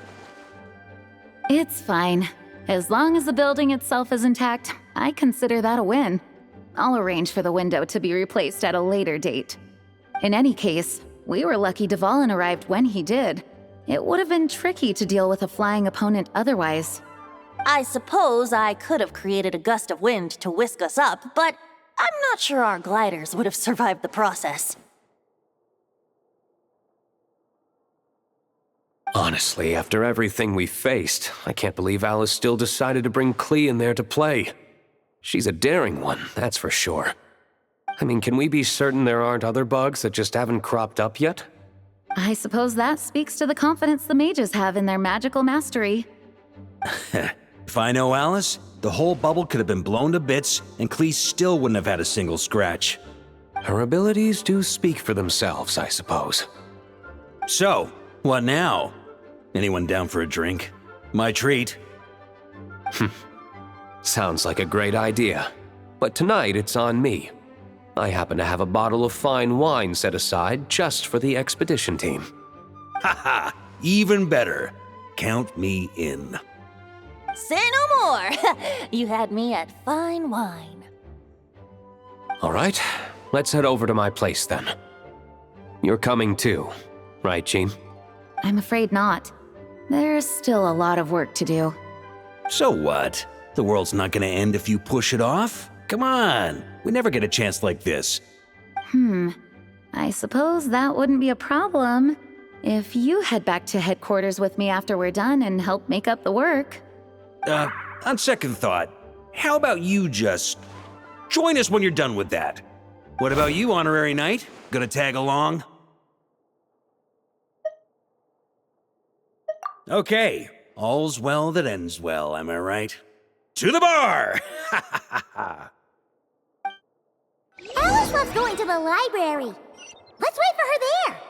It's fine. As long as the building itself is intact, I consider that a win. I'll arrange for the window to be replaced at a later date. In any case, we were lucky Dvalin arrived when he did. It would have been tricky to deal with a flying opponent otherwise. I suppose I could have created a gust of wind to whisk us up, but I'm not sure our gliders would have survived the process. Honestly, after everything we faced, I can't believe Alice still decided to bring Klee in there to play. She's a daring one, that's for sure. I mean, can we be certain there aren't other bugs that just haven't cropped up yet? I suppose that speaks to the confidence the mages have in their magical mastery. If I know Alice, the whole bubble could have been blown to bits, and Klee still wouldn't have had a single scratch. Her abilities do speak for themselves, I suppose. So, what now? Anyone down for a drink? My treat. Sounds like a great idea. But tonight it's on me. I happen to have a bottle of fine wine set aside just for the expedition team. Haha, even better. Count me in. Say no more! You had me at fine wine. All right, let's head over to my place then. You're coming too, right, Jean? I'm afraid not. There's still a lot of work to do. So what? The world's not gonna end if you push it off. Come on, we never get a chance like this. I suppose that wouldn't be a problem if you head back to headquarters with me after we're done and help make up the work. On second thought, how about you just join us when you're done with that? What about you, Honorary Knight? Gonna tag along? Okay, all's well that ends well, am I right? To the bar! Alice loves going to the library. Let's wait for her there.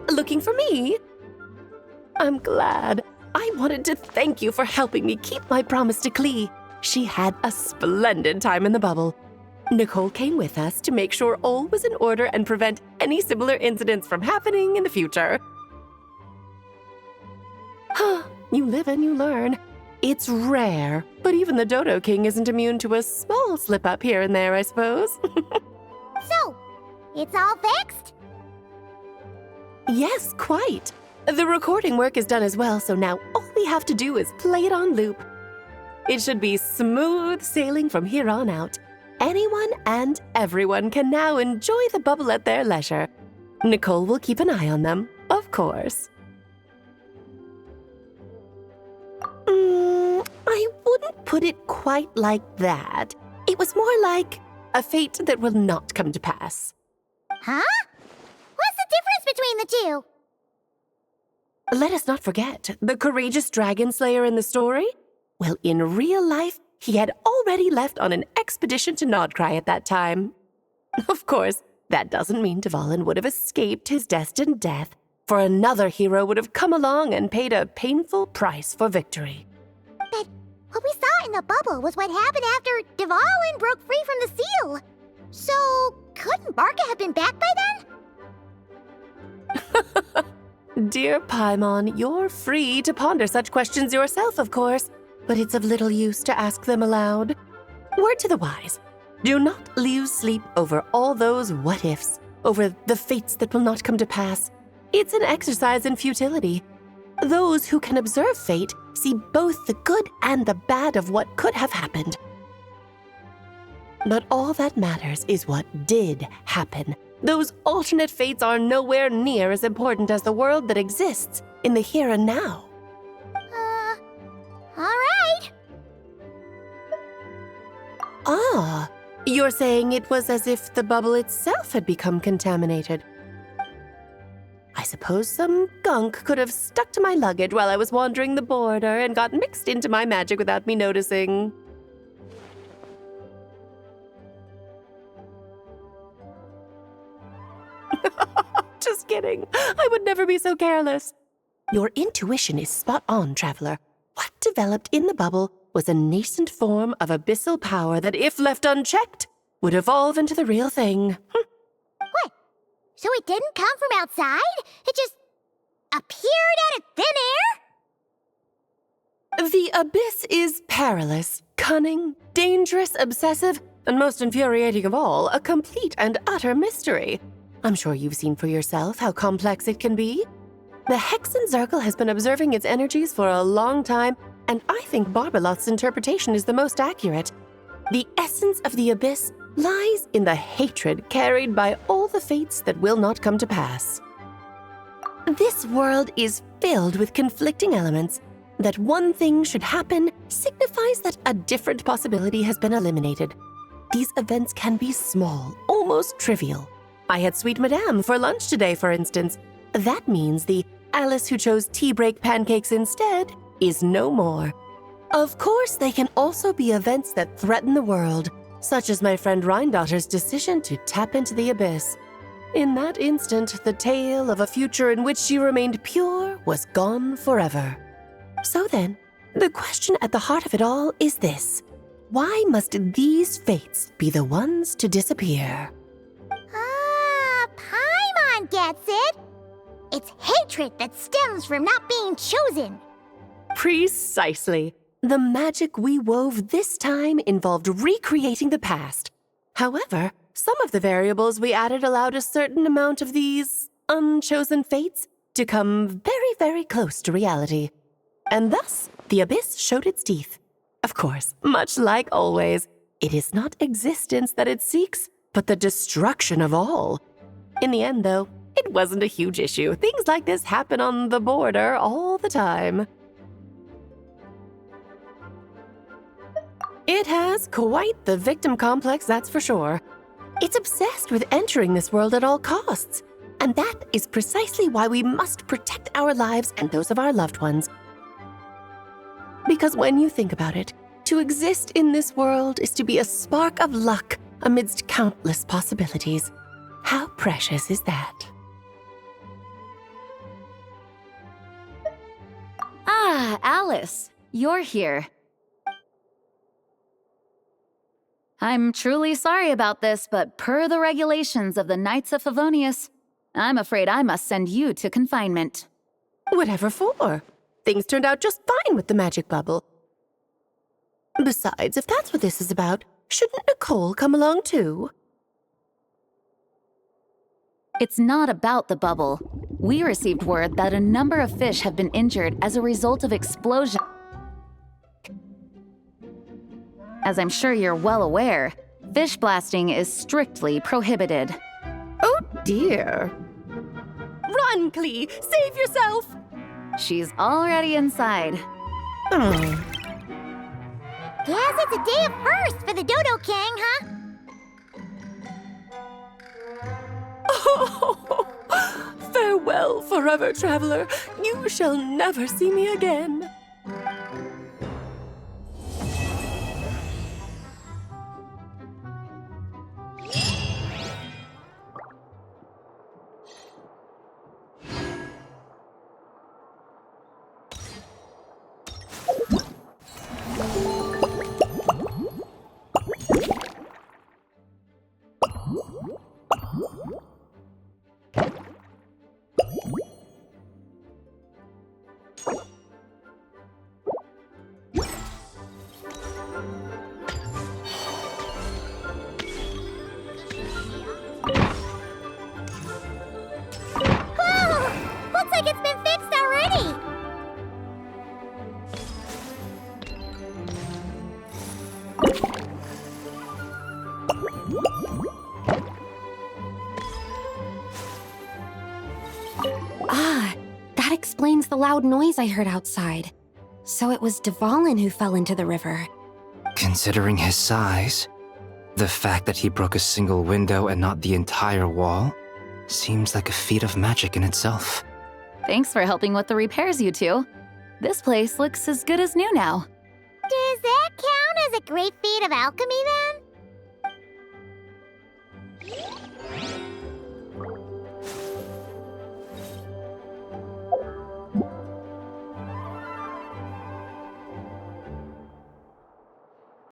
Looking for me? I'm glad. I wanted to thank you for helping me keep my promise to Klee. She had a splendid time in the bubble. Nicole came with us to make sure all was in order and prevent any similar incidents from happening in the future. You live and you learn. It's rare, but even the Dodo King isn't immune to a small slip-up here and there, I suppose. So, it's all fixed? Yes, quite. The recording work is done as well, so now all we have to do is play it on loop. It should be smooth sailing from here on out. Anyone and everyone can now enjoy the bubble at their leisure. Nicole will keep an eye on them, of course. I wouldn't put it quite like that. It was more like a fate that will not come to pass. Huh? What's the difference between the two? Let us not forget the courageous dragon slayer in the story. Well, in real life, he had already left on an expedition to Nodcry at that time. Of course, that doesn't mean Dvalin would have escaped his destined death, for another hero would have come along and paid a painful price for victory. But what we saw in the bubble was what happened after Dvalin broke free from the seal. So, couldn't Barca have been back by then? Dear Paimon, you're free to ponder such questions yourself, of course, but it's of little use to ask them aloud. Word to the wise, do not lose sleep over all those what-ifs, over the fates that will not come to pass. It's an exercise in futility. Those who can observe fate see both the good and the bad of what could have happened. But all that matters is what did happen. Those alternate fates are nowhere near as important as the world that exists in the here and now. All right. Ah, you're saying it was as if the bubble itself had become contaminated. I suppose some gunk could have stuck to my luggage while I was wandering the border and got mixed into my magic without me noticing. Just kidding. I would never be so careless. Your intuition is spot on, Traveler. What developed in the bubble was a nascent form of abyssal power that, if left unchecked, would evolve into the real thing. What? So it didn't come from outside? It just appeared out of thin air? The abyss is perilous, cunning, dangerous, obsessive, and most infuriating of all, a complete and utter mystery. I'm sure you've seen for yourself how complex it can be. The Hexen Zircle has been observing its energies for a long time, and I think Barbalot's interpretation is the most accurate. The essence of the abyss lies in the hatred carried by all the fates that will not come to pass. This world is filled with conflicting elements. That one thing should happen signifies that a different possibility has been eliminated. These events can be small, almost trivial. I had Sweet Madame for lunch today, for instance. That means the Alice who chose tea break pancakes instead is no more. Of course, they can also be events that threaten the world, such as my friend Rhindotter's decision to tap into the abyss. In that instant, the tale of a future in which she remained pure was gone forever. So then, the question at the heart of it all is this: why must these fates be the ones to disappear? Paimon gets it. It's hatred that stems from not being chosen. Precisely. The magic we wove this time involved recreating the past. However, some of the variables we added allowed a certain amount of these unchosen fates to come very, very close to reality. And thus, the abyss showed its teeth. Of course, much like always, it is not existence that it seeks, but the destruction of all. In the end, though, it wasn't a huge issue. Things like this happen on the border all the time. It has quite the victim complex, that's for sure. It's obsessed with entering this world at all costs. And that is precisely why we must protect our lives and those of our loved ones. Because when you think about it, to exist in this world is to be a spark of luck amidst countless possibilities. How precious is that? Ah, Alice, you're here. I'm truly sorry about this, but per the regulations of the Knights of Favonius, I'm afraid I must send you to confinement. Whatever for? Things turned out just fine with the magic bubble. Besides, if that's what this is about, shouldn't Nicole come along too? It's not about the bubble. We received word that a number of fish have been injured as a result of explosion. As I'm sure you're well aware, fish blasting is strictly prohibited. Oh dear. Run, Klee! Save yourself! She's already inside. Guess it's a day of first for the Dodo King, huh? Oh, farewell, forever traveler. You shall never see me again. Looks like it's been fixed already! Ah, that explains the loud noise I heard outside. So it was Dvalin who fell into the river. Considering his size, the fact that he broke a single window and not the entire wall seems like a feat of magic in itself. Thanks for helping with the repairs, you two. This place looks as good as new now. Does that count as a great feat of alchemy, then?